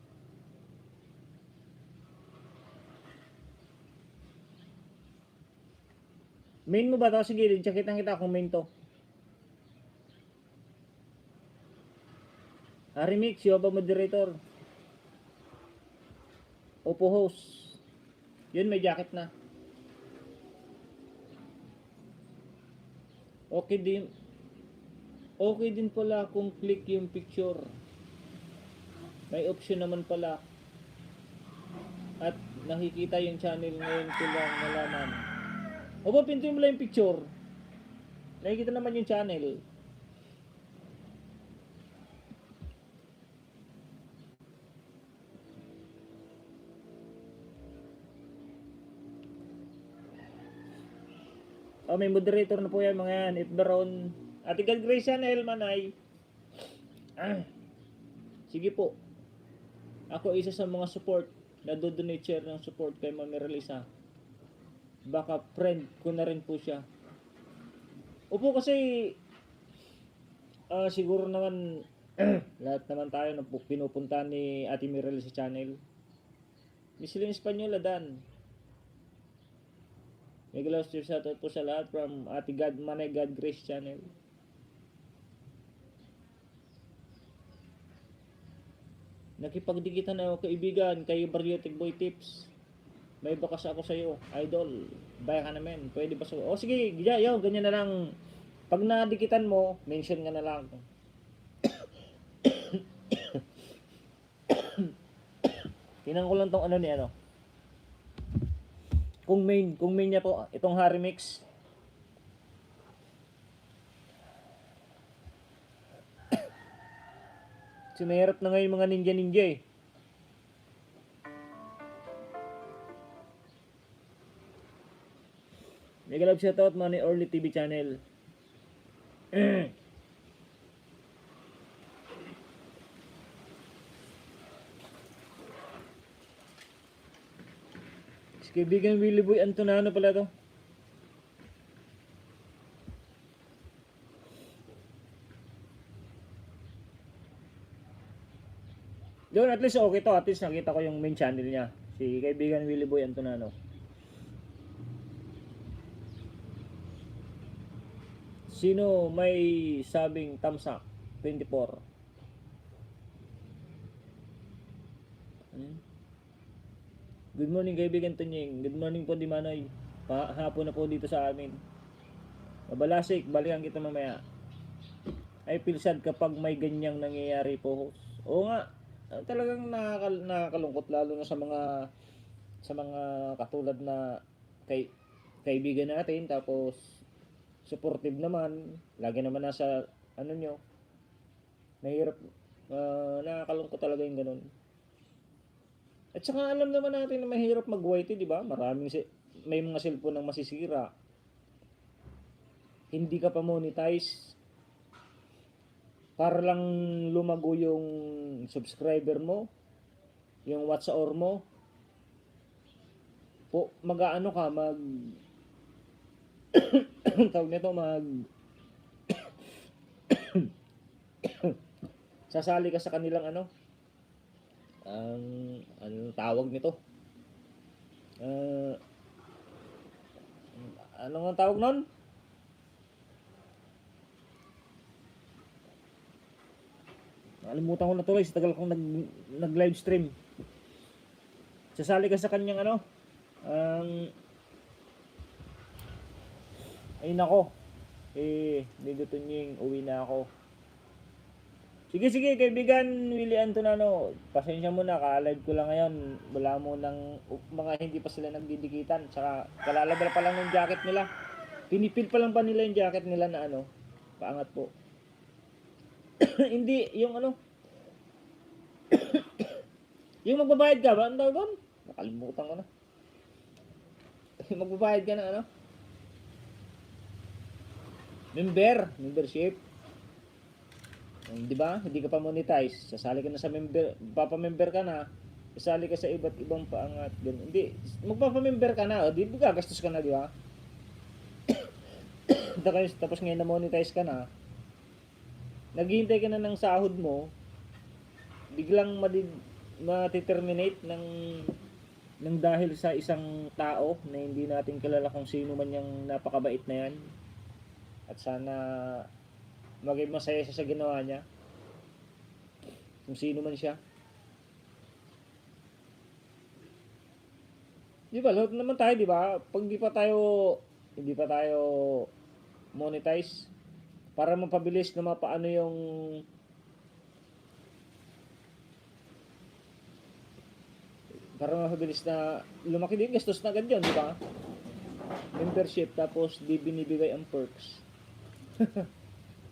Main mo ba to? Sige, check kita kung main to. Harry Mix, Yoba Moderator. Opo host. Yun, may jacket na. Okay din pala kung click yung picture. May option naman pala. At nakikita yung channel ngayon ko lang nalaman. Pintuin mo lang yung picture. Nakikita naman yung channel. Oh, may moderator na po yan mga yan. If Baron, Ate God Grace Channel, Manay. Sige po. Ako isa sa mga support na do-donate share ng support kay Mami Relisa. Baka friend ko na rin po siya. Opo kasi siguro naman lahat naman tayo na pinupunta ni Ate Mirel sa channel. Misilin Espanyola Dan. Mega love shoutout po sa lahat from Ate God Manay God Grace Channel. Nakipagdikitan na ako kaibigan kay Bariotic Boy Tips. May bakas ako sa iyo, idol. Baya ka naman. Pwede ba sa... O sige, yaw, ganyan na lang. Pag nadikitan mo, mention nga na lang. Tinan ko lang tong ano ni ano. Kung main niya po, itong Harry Mix. Kasi mahirap na ngayon mga ninja eh. Mega love shoutout Manny Orly TV channel. Si kaibigan Willie Boy Antonano pala to. Doon at least okay to. At least nakita ko yung main channel niya. Si kaibigan Willie Boy Antonano. Sino may sabing thumbs up? 24. Good morning kaibigan Tunying. Good morning po di Manoy. Hapon na po dito sa amin. Mabalasik, balikan kita mamaya. I feel sad kapag may ganyang nangyayari po. Oo nga, talagang nakakalungkot lalo na sa mga katulad na kaibigan natin tapos supportive naman, lagi naman nasa ano nyo, mahirap, nakakalungkot talaga yung ganun. At saka alam naman natin na mahirap mag-YT, di ba? May mga cellphone nang masisira. Hindi ka pa monetize. Para lang lumago yung subscriber mo, yung watch hour mo. Mag-aano ka, tawag nito, sasali ka sa kanilang ano tawag nito, ano nga tawag nun? Nakalimutan ko na tuloy sa tagal kong nag live stream. Sasali ka sa kanyang ano, ay nako, Medyo Tunying, uwi na ako. Sige kaibigan Willie Antonano, pasensya mo na, ka-live ko lang ngayon. Wala mo ng mga hindi pa sila nagdidikitan. Saka kalalabal pa lang ng jacket nila. Pinipil pa lang pa nila yung jacket nila na ano, paangat po. Hindi, yung ano, yung magbabayad ka ba? Ang tawag doon? Nakalimutan ko na. Magbabayad ka ng ano? Membership. Di ba? Hindi ka pa monetize. Sasali ka na sa member, papamember ka na. Sasali ka sa iba't ibang paangat. Ganun. Hindi, magpapamember ka na. O, di ba gastos ka na, di ba? Tapos ngayon na monetize ka na. Naghihintay ka na ng sahod mo. Biglang matiterminate ng dahil sa isang tao na hindi natin kilala kung sino man yung napakabait na yan. At sana maging masaya siya sa ginawa niya. Kung sino man siya. Di ba? Lahat naman tayo, di ba? Pag hindi pa tayo monetize, para mapabilis na mapaano yung para mapabilis na lumaki din gastos na agad yun, di ba? Membership, tapos di binibigay ang perks.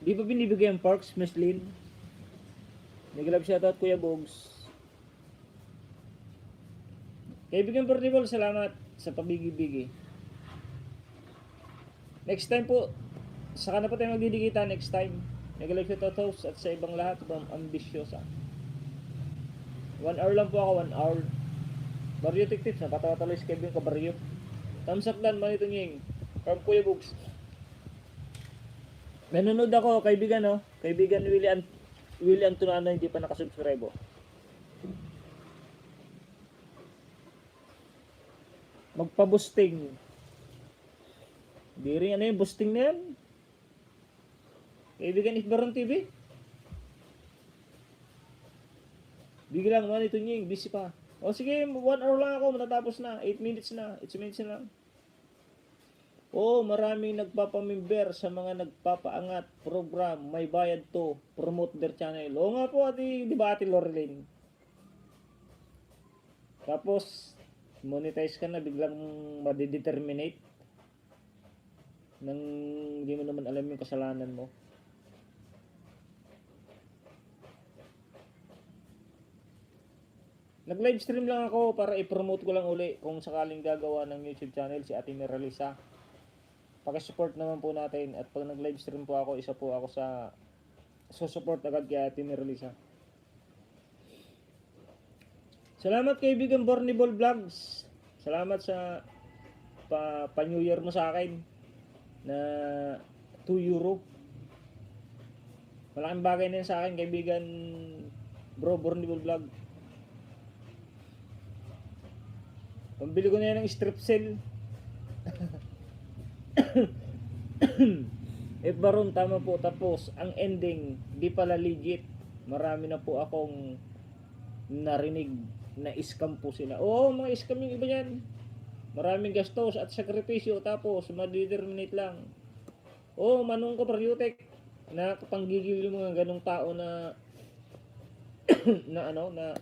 Di ba binibigay ang perks, Miss Lynn? Nag-love shoutout Kuya Bogs. Kaibigan Portable, salamat sa pabigi-bigi. Next time po, saka na po tayo magdidikita next time. Nag-live sa Totos at sa ibang lahat from Ambisyosa. 1 hour lang po ako, 1 hour. Barrio Tips, napatawa tuloy si Kevin Cabarrio. Tamsakdan, Manito Nying. From Kuya Books. Nanonood ako, kaibigan, no? Kaibigan Willie Antonano, hindi pa nakasubscribe. Magpa-boosting. Di rin ano yung boosting na yan. Kaibigan Isbaron TV. Biglang Manito Nying, busy pa. O sige, 1 hour lang ako, matatapos na. 8 minutes na, 8 minutes na lang. Maraming nagpapamember sa mga nagpapaangat program, may bayad to, promote their channel. Oo nga po, di ba Ate Loreline? Tapos, monetize ka na, biglang madideterminate nang hindi mo naman alam yung kasalanan mo. Nag-live stream lang ako para i-promote ko lang uli kung sakaling gagawa ng YouTube channel si Ate Miralisa. Paki-support naman po natin at pag nag-live stream po ako, isa po ako sa support agad kay Ate Miralisa. Salamat kaibigan Borniball Vlogs. Salamat sa pa-New Year mo sa akin na 2 euro. Malaking bagay na yun sa akin kaibigan Bro Borniball Vlog. Pambili ko na yan ng strip sale. Baron, tama po. Tapos ang ending di pala legit. Marami na po akong narinig na scam po sila. Mga scam yung iba yan. Maraming gastos at sakripisyo tapos ma-determinate lang. Manong ko Baryotek na kapanggigil yung mga ganong tao na na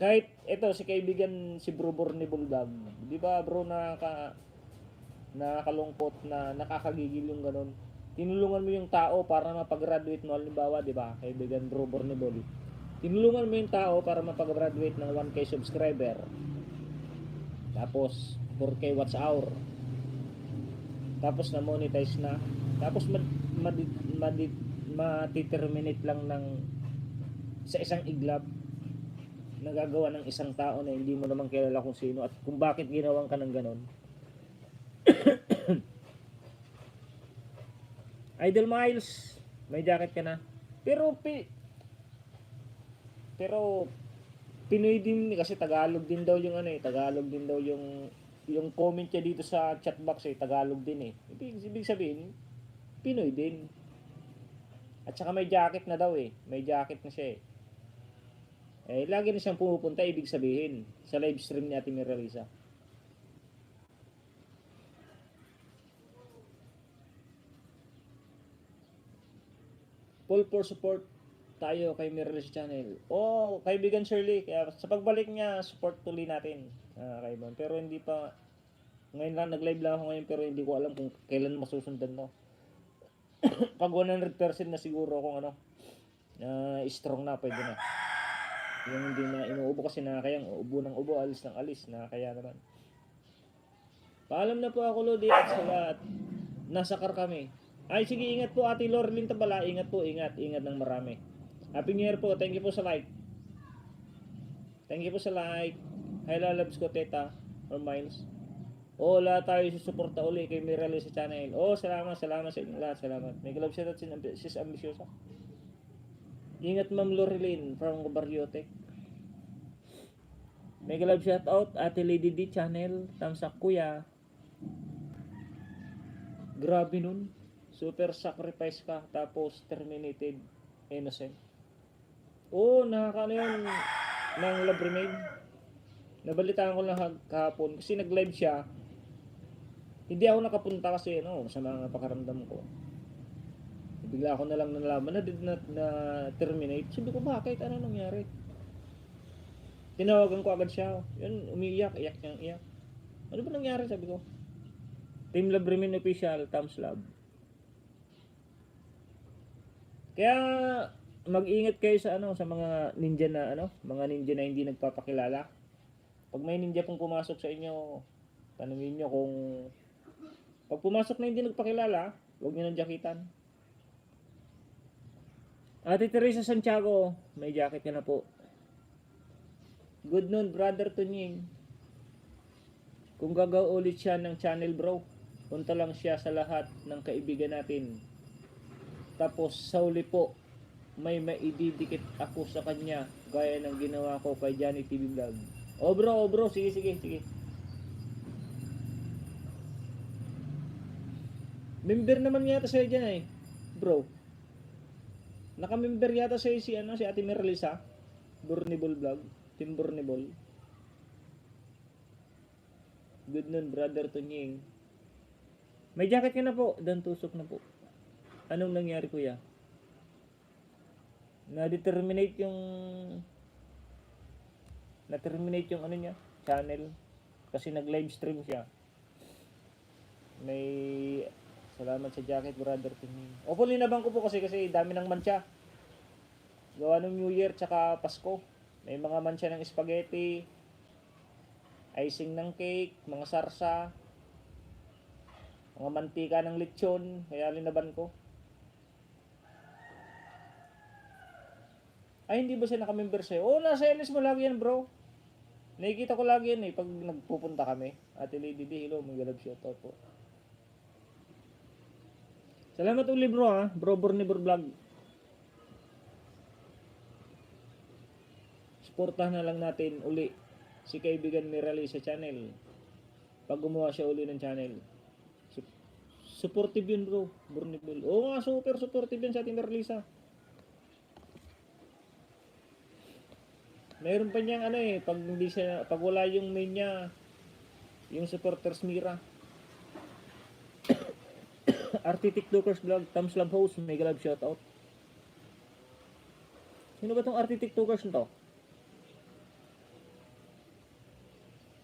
kahit ito si kaibigan si Bro Borniball Vlog. Di ba bro, nakakalungkot na nakakagigil yung ganun. Tinulungan mo yung tao para mapag-graduate mo, halimbawa, di ba? Kaibigan Bro Borniball. Tinulungan mo yung tao para mapag-graduate ng 1K subscriber. Tapos 4K watch hour. Tapos na monetize na. Tapos ma-determinate lang ng sa isang iglap nagagawa ng isang tao na hindi mo naman kilala kung sino at kung bakit ginawan ka ng ganon. Idol Miles, may jacket ka na. Pero Pinoy din kasi Tagalog din daw yung Tagalog din daw yung comment niya dito sa chat box Tagalog din Ibig sabihin, Pinoy din. At saka may jacket na daw May jacket na siya lagi na siyang pumupunta, ibig sabihin, sa live stream ni Ate Miralisa. Full for support tayo kay Miralisa Channel. Kaibigan Shirley, kaya sa pagbalik niya, support tuloy natin. Kaibigan. Pero hindi pa, ngayon lang, nag-live lang ako ngayon, pero hindi ko alam kung kailan masusundan mo. Pag 100% na siguro kung strong na, pwede na. Yung hindi na inuubo kasi nakakayang ubo ng ubo, alis ng alis, nakakaya naman. Paalam na po ako Lodi at sa lahat. Nasa car kami. Ay sige, ingat po Ate Loreline Tabala, ingat po, ingat ng marami. Happy New Year po, thank you po sa like. Thank you po sa like. Hi lalabs ko teta or Miles. Lahat tayo susuporta uli kay Miralisa Channel. Salamat sa inyong lahat, salamat. May galab siya at sis Ambisyosa. Ingat Ma'am Loreline from Baryotek. Mega love shout out Ate Lady D Channel, tamsak kuya. Grabe nun. Super sacrifice ka tapos terminated innocent. Nakakano yun ng Love Remain. Nabalitaan ko lang kahapon kasi nag-live siya. Hindi ako nakapunta kasi sa mga pakaramdam ko. Bigla ako na lang nalaman na terminate. Sabi ko, bakit? Ano nangyari? Tinawagan ko agad siya. Yun, umiiyak. Iyak. Ano ba nangyari? Sabi ko. Team Love Remain Official, thumbs love. Kaya, mag-ingat kayo sa mga ninja mga ninja na hindi nagpapakilala. Pag may ninja pong pumasok sa inyo, tanungin nyo kung Pag pumasok na hindi nagpakilala, huwag nyo nang jakitan. Ate Teresa Santiago, may jacket ka na po. Good noon, brother Tunying. Kung gagaw ulit siya ng channel bro, punta lang siya sa lahat ng kaibigan natin. Tapos sa uli po, may maididikit ako sa kanya gaya ng ginawa ko kay Johnny TV Vlog. Oh bro, sige. Member naman yata sa'yo dyan eh, bro. Naka-member yata sa'yo si Ate Merlisa, Bornibol Vlog, Team Bornibol. Good noon, brother Tunying. May jacket ka na po, dan tusok na po. Anong nangyari kuya? Na-terminate yung ano niya, channel. Kasi nag-live stream siya. May salamat sa jacket, brother Tunying. Opo, linabang ko po kasi dami ng mancha. Gawa ng New Year tsaka Pasko. May mga mancha ng spaghetti, icing ng cake, mga sarsa, mga mantika ng lechon, kaya linaban ko. Ay, hindi ba siya naka-member sa'yo? Oo, nasa LS mo lagi yan, bro. Nakikita ko lagi yan eh, pag nagpupunta kami. Ate Lady D, hello, mag-love shoutout po. Salamat uli bro ha, bro Bornibor Vlog. Suportahan na lang natin uli si kaibigan Mirali sa channel. Pag gumawa siya uli ng channel. Supportive yun bro, Bornibor. Oo nga, super supportive yun sa ating Miralisa. Mayroon pa niyang pag wala yung main niya, yung supporters Mira. RT TikTokers Vlog, Thumbs Love Host, mega love shoutout. Sino ba tong RT TikTokers nito?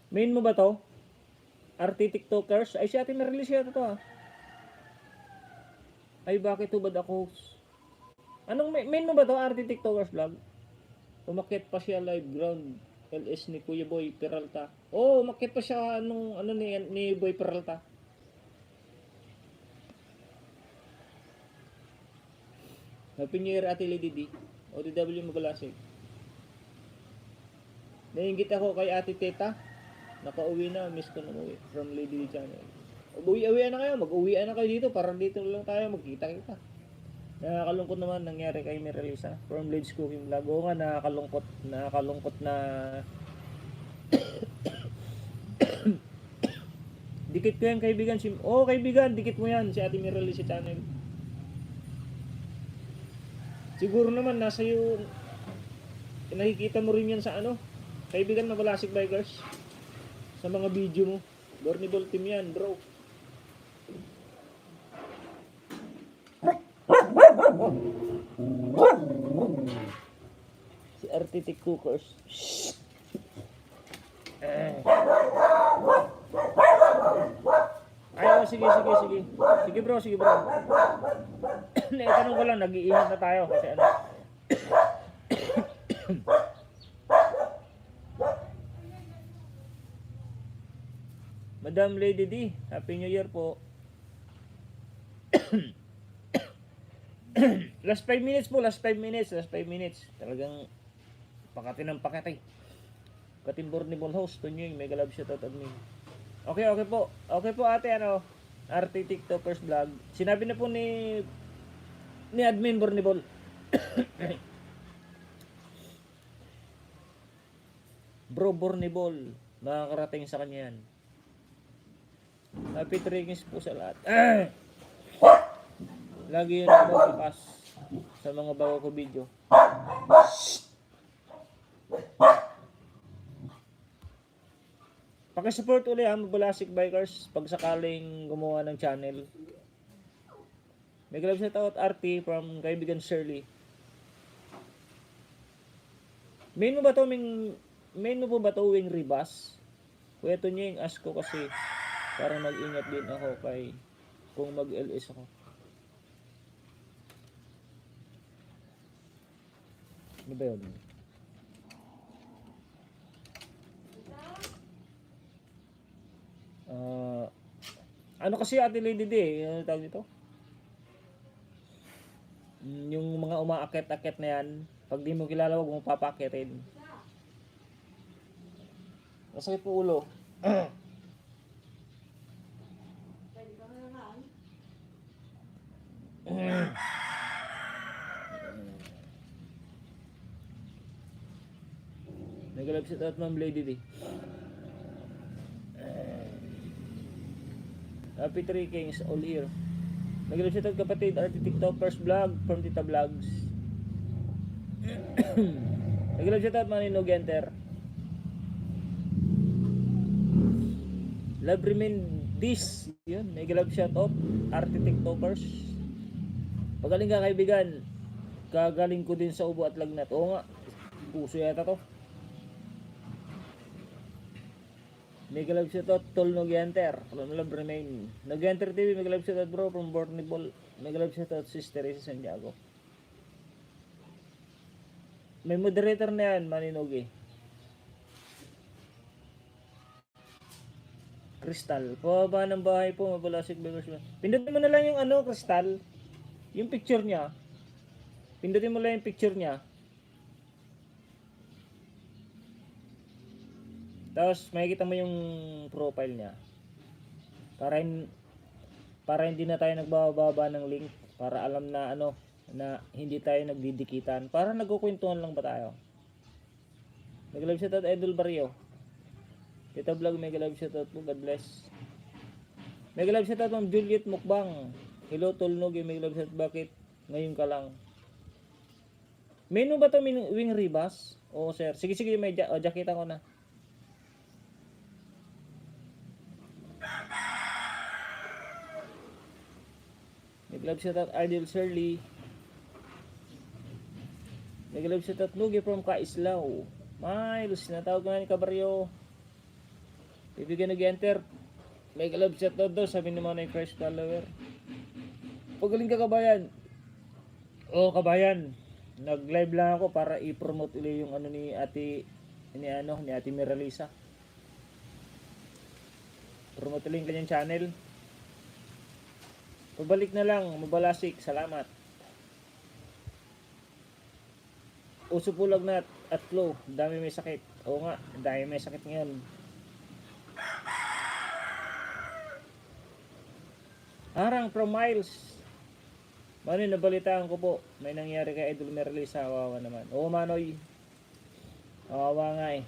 Main mo ba to? RT TikTokers? Ay, si Ate na-release yata to ha. Ay, bakit hubad ako? Anong main mo ba to? RT TikTokers Vlog? Umakyat pa siya live ground LS ni Kuya Boy Peralta. Oh, umakyat pa siya ni Boy Peralta. Happy New Year, Ate Lady D. ODW Magalasig. Nainggit ako kay Ate Teta. Nakauwi na, miss ko na umuwi from Lady D Channel. Uwi-uwi na kayo, mag-uwian na kayo dito para dito lang tayo magkita-kita. Nakakalungkot naman nangyari kay Miralisa from Blades Cooking Vlog. Oo nga, nakakalungkot na dikit ko yan kaibigan. Kaibigan, dikit mo yan si Ate Miralisa channel. Siguro naman nasa iyo, nakikita mo rin yan sa kaibigan Magalasig Bikers, sa mga video mo. Bornibol team yan bro. Si Artitic Cookers. Ay, sige. Sige bro. Tanong ko lang, nag-iingat na tayo kasi Madam Lady D, Happy New Year po. Last 5 minutes po, last 5 minutes. Talagang pakati ng pakati. Katimbor ni Bonhost, Tunying, mega love shoutout admin. Okay po. Okay po ate, RT TikTokers Vlog. Sinabi na po ni admin Bornibol. Bro Bornibol, makakarating sa kanya yan. Happy Trekings po sa lahat. Lagi yun ako bukas sa mga bago ko video. Pakisupport ulit ang Magalasig Bikers pag sakaling gumawa ng channel. May galab sa tawat RT from kaibigan Shirley. Main mo po ba to wing ribas? Kuya Tunying, ask ko kasi para mag-ingat din ako kung mag-LS ako. Ano ba yun? Ano kasi Ate Lady D, ano tawag dito? Yung mga umaakit-akit na yan, pag di mo kilala, huwag mo papakitin. Masakit po ulo. Nagalab shout out Ma'am Lady D. Happy 3 Kings all here. Nagalab shout out kapatid RT TikTokers vlog from Tita Vlogs. Nagalab shout out Maninog Enter. Love remain this. Yun, nagalab shout out RT TikTokers. Pagaling ka kaibigan. Kagaling ko din sa ubo at lagnat. Oo nga. Puso yata to. Mega love shoutout Tol Nogenter. Love remain. Nogenter TV, mega love shoutout bro from Bornibol. Mega love shoutout Sister Risa Santiago. May moderator na yan, Maninogi. Crystal. Pababa ng bahay po, mabalasik beggars. Pindutin mo na lang yung ano, Crystal. Yung picture niya. Pindutin mo lang yung picture niya. Tapos makikita mo yung profile niya. Para hindi na tayo nagbababa ng link, para alam na ano na hindi tayo nagdidikitan. Para nagkukwentuhan lang ba tayo? Mega love shoutout Idol Barrio. Tita Vlog, mega love shoutout po. God bless. Mega love shoutout Ma'am Juliet Mukbang. Hello Tolnog, mega love shoutout. Bakit ngayon ka lang? Menu ba to wing ribas? Oo sir. Sige may jakita ko na. Nag-love shoutout Ardil Shirley. Nag-love shoutout Nugi from Kaislao. Miles, natawag ko na ni Kabaryo. Bibigyan nag-enter. Nag-love shoutout daw, sabi ni mga fresh follower. Pagaling ka kabayan. Oo kabayan. Nag-live lang ako para i-promote ulit yung ano ni Ate Miralisa. Promote ulit yung kanyang channel. Pabalik na lang, mabalasik, salamat. Uso po lagnat at flow, dami may sakit. Oo nga, dami may sakit ngayon. Harang from Miles. Manoy, nabalitaan ko po, may nangyari kay Idol Merlisa, kawawa naman. Oo Manoy, kawawa nga eh.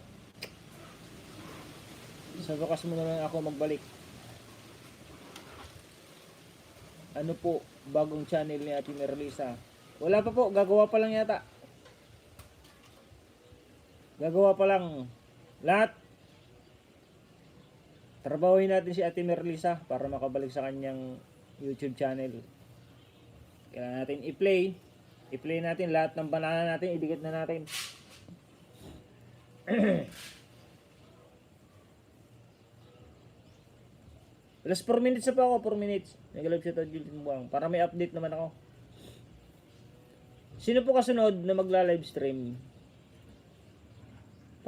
Sa bakas mo na lang ako magbalik. Ano po, bagong channel ni Ate Merlisa. Wala pa po, gagawa pa lang yata. Gagawa pa lang. Lahat. Trabahuin natin si Ate Merlisa para makabalik sa kanyang YouTube channel. Kailangan natin i-play. I-play natin lahat ng banana natin, idikit na natin. Last 4 minutes na pa ako, 4 minutes. Nag-live siya tayo Juliet Muang. Para may update naman ako. Sino po kasunod na magla-live stream?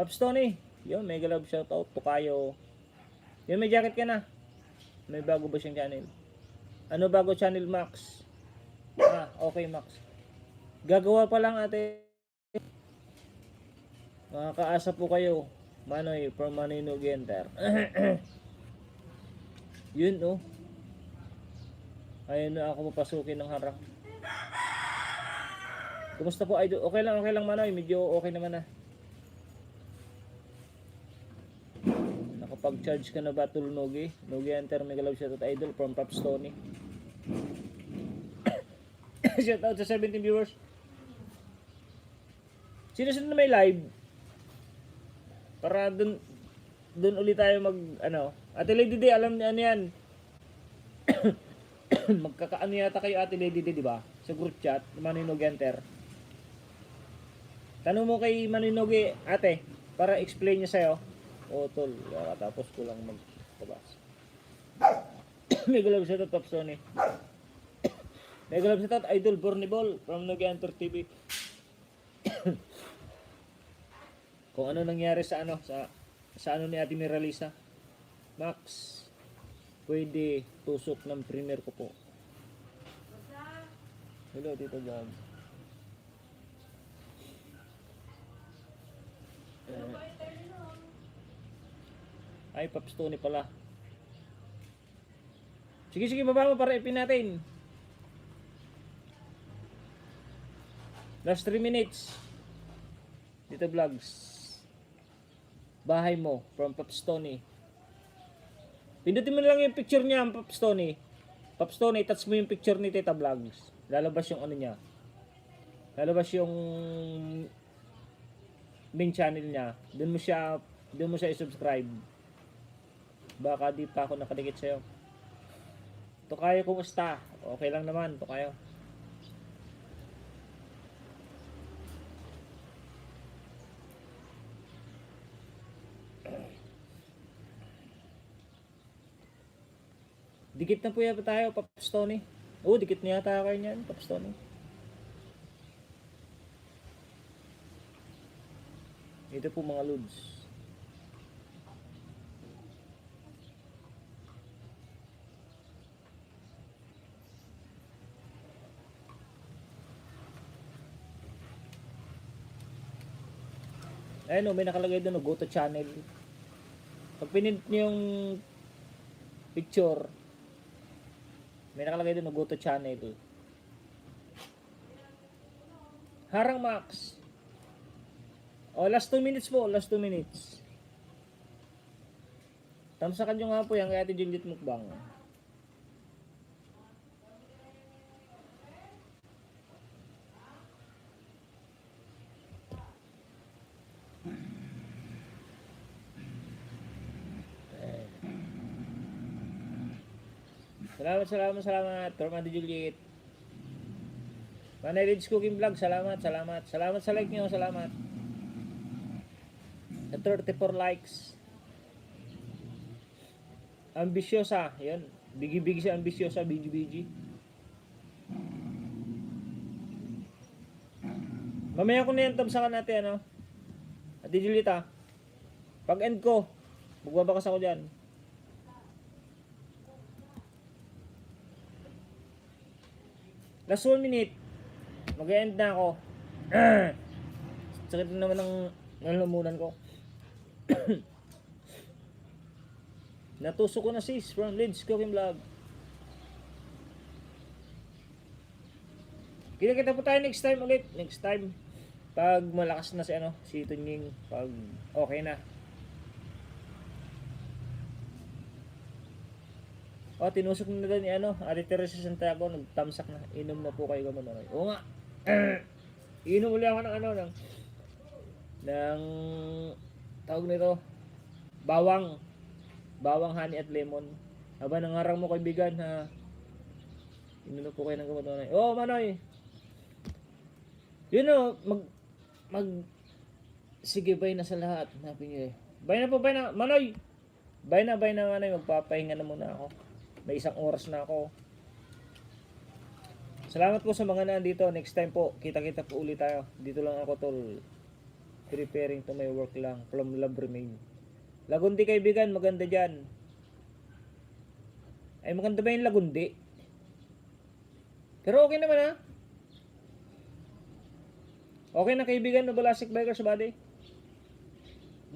Pops Tony. Yun, mega love shoutout. Tukayo. Yun, may jacket ka na. May bago ba siyang channel? Ano bago channel, Max? Ah, okay, Max. Gagawa pa lang ate. Makakaasa po kayo. Manoy, from Manino Genter. Yun oh. Ayun na ako mapasukin ng harang. Kumusta po idol? Okay lang Manoy. Medyo okay naman na. Nakapag-charge ka na ba Tulnogi? Nogi Enter mega love shoutout idol from Pops Tony. Shoutout sa 17 viewers. Sino na may live? Para dun ulit tayo mag ano. Ate Lady D, alam niya ano yan. Magkakaano yata kayo Ate Lady D, di ba? Sa group chat, Maninog Enter. Tanong mo kay Maninog ate, para explain niya sa'yo. O tol, tapos ko lang magpabas. Mega love shoutout Pops Tony. Mega love shoutout Idol Bornibol from Nog Enter TV. Kung ano nangyari sa ano, sa ano ni Ate Miralisa. Max, pwede tusok ng premier ko po. Hello, Tito Gab. Ay, Pops Tony pala. Sige, baba mo para ipin natin. Last 3 minutes. Dito vlogs. Bahay mo from Pops Tony. Pindutin mo na lang yung picture niya, Pops Tony. Pops Tony, touch mo yung picture ni Tita Vlogs. Lalabas yung ano niya. Lalabas yung main channel niya. Doon mo siya i-subscribe. Baka di pa ako nakadikit sa'yo. Tokayo, kumusta? Okay lang naman, Tokayo. Dikit na po yata tayo, Pops Tony. Oo, dikit na yata kayo niyan, Pops Tony. Ito po mga lods. Ayun o, may nakalagay doon, go to channel. Pag pinint nyo yung picture, may nakalagay doon, go to channel. Harang Max. O, last 2 minutes po, last 2 minutes. Tamsakan nyo nga po yan kay Ate Juliet Mukbang. Salamat from Ate Juliet. Manay Lids Cooking Vlog, salamat sa like nyo, salamat sa 34 likes. Ambisyosa, yun, bigi-bigi sa ambisyosa, bigi-bigi. Mamaya ko na yan, tamsakan natin, ano, Ate Juliet, ha. Pag end ko, magbabakas ako dyan. Last 1 minute. Mag-end na ako. Sakit naman ng lalamunan ko. Natusok ko na sis from Lids Cooking Vlog. Kita po tayo next time ulit. Next time. Pag malakas na si Tunying. Pag okay na. O, tinusok na doon ni Ate Teresa Santiago, nagtamsak na. Inom na po kayo gamanoy. Oo nga. Inom ulit ako ng tawag nito, bawang honey at lemon. Haba nangarang mo kaibigan, ha. Inom na po kayo ng gamanoy. Oo, Manoy. Yun o, sige, bye na sa lahat. Bye na, Manoy. Bye na, Manoy. Magpapahinga na muna ako. May 1 oras na ako. Salamat po sa mga nandito. Next time po, kita-kita po ulit tayo. Dito lang ako, tol. Preparing to my work lang. From Love Remain. Lagundi kaibigan, maganda dyan. Ay, maganda ba yung Lagundi? Pero okay naman, ha? Okay na kaibigan, Nabalasik Bikers Body.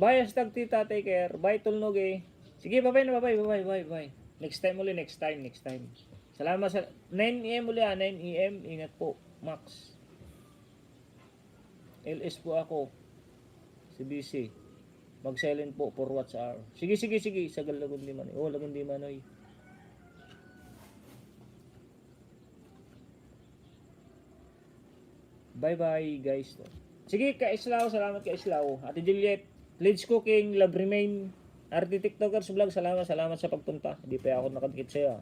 Bye, hashtag tita, take care. Bye, tulnog. Sige, bye. Next time ulit, next time. Salamat sa 9 AM ulit, 9 AM. Ingat po, Max. LS po ako. Si BC. Mag-silent po for watch hour. Sige. Sagal Lagundi Manoy. Oh, Lagundi Manoy. Bye guys. Sige, Kaislaw. Salamat Kaislaw. Ate Juliet. Lids Cooking, Love Remain. RT TikTokers Vlog, salamat sa pagpunta. Hindi pa ako nakadikit sa'yo.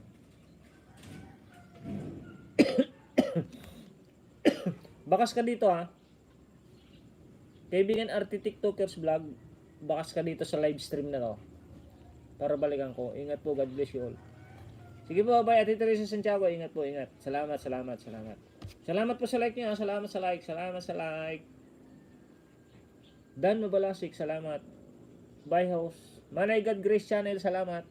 Bakas ka dito, ha. Kaibigan RT TikTokers Vlog, bakas ka dito sa live stream na to. Para balikan ko. Ingat po, God bless you all. Sige po, bye. Ate Teresa Santiago, ingat po, ingat. Salamat. Salamat po sa like niyo, ha. Salamat sa like. Dan Mabalasik, salamat. Bye house. Manay God Grace Channel, salamat.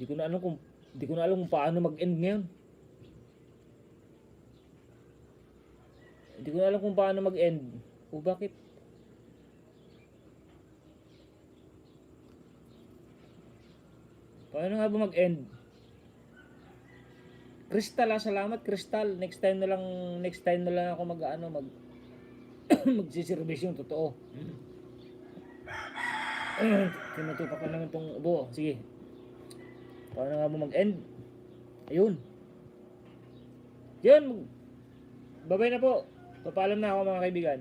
Di ko na alam kung paano mag-end ngayon. Hindi ko na alam kung paano mag-end. O bakit? Paano nga ba mag-end? Crystal, salamat Crystal. Next time na lang ako magsiservisyo yung totoo. Tinutupak ko naman tong ubo. Sige. Paano nga ba mag-end? Ayun. Yun. Babay na po. Papaalam na ako mga kaibigan.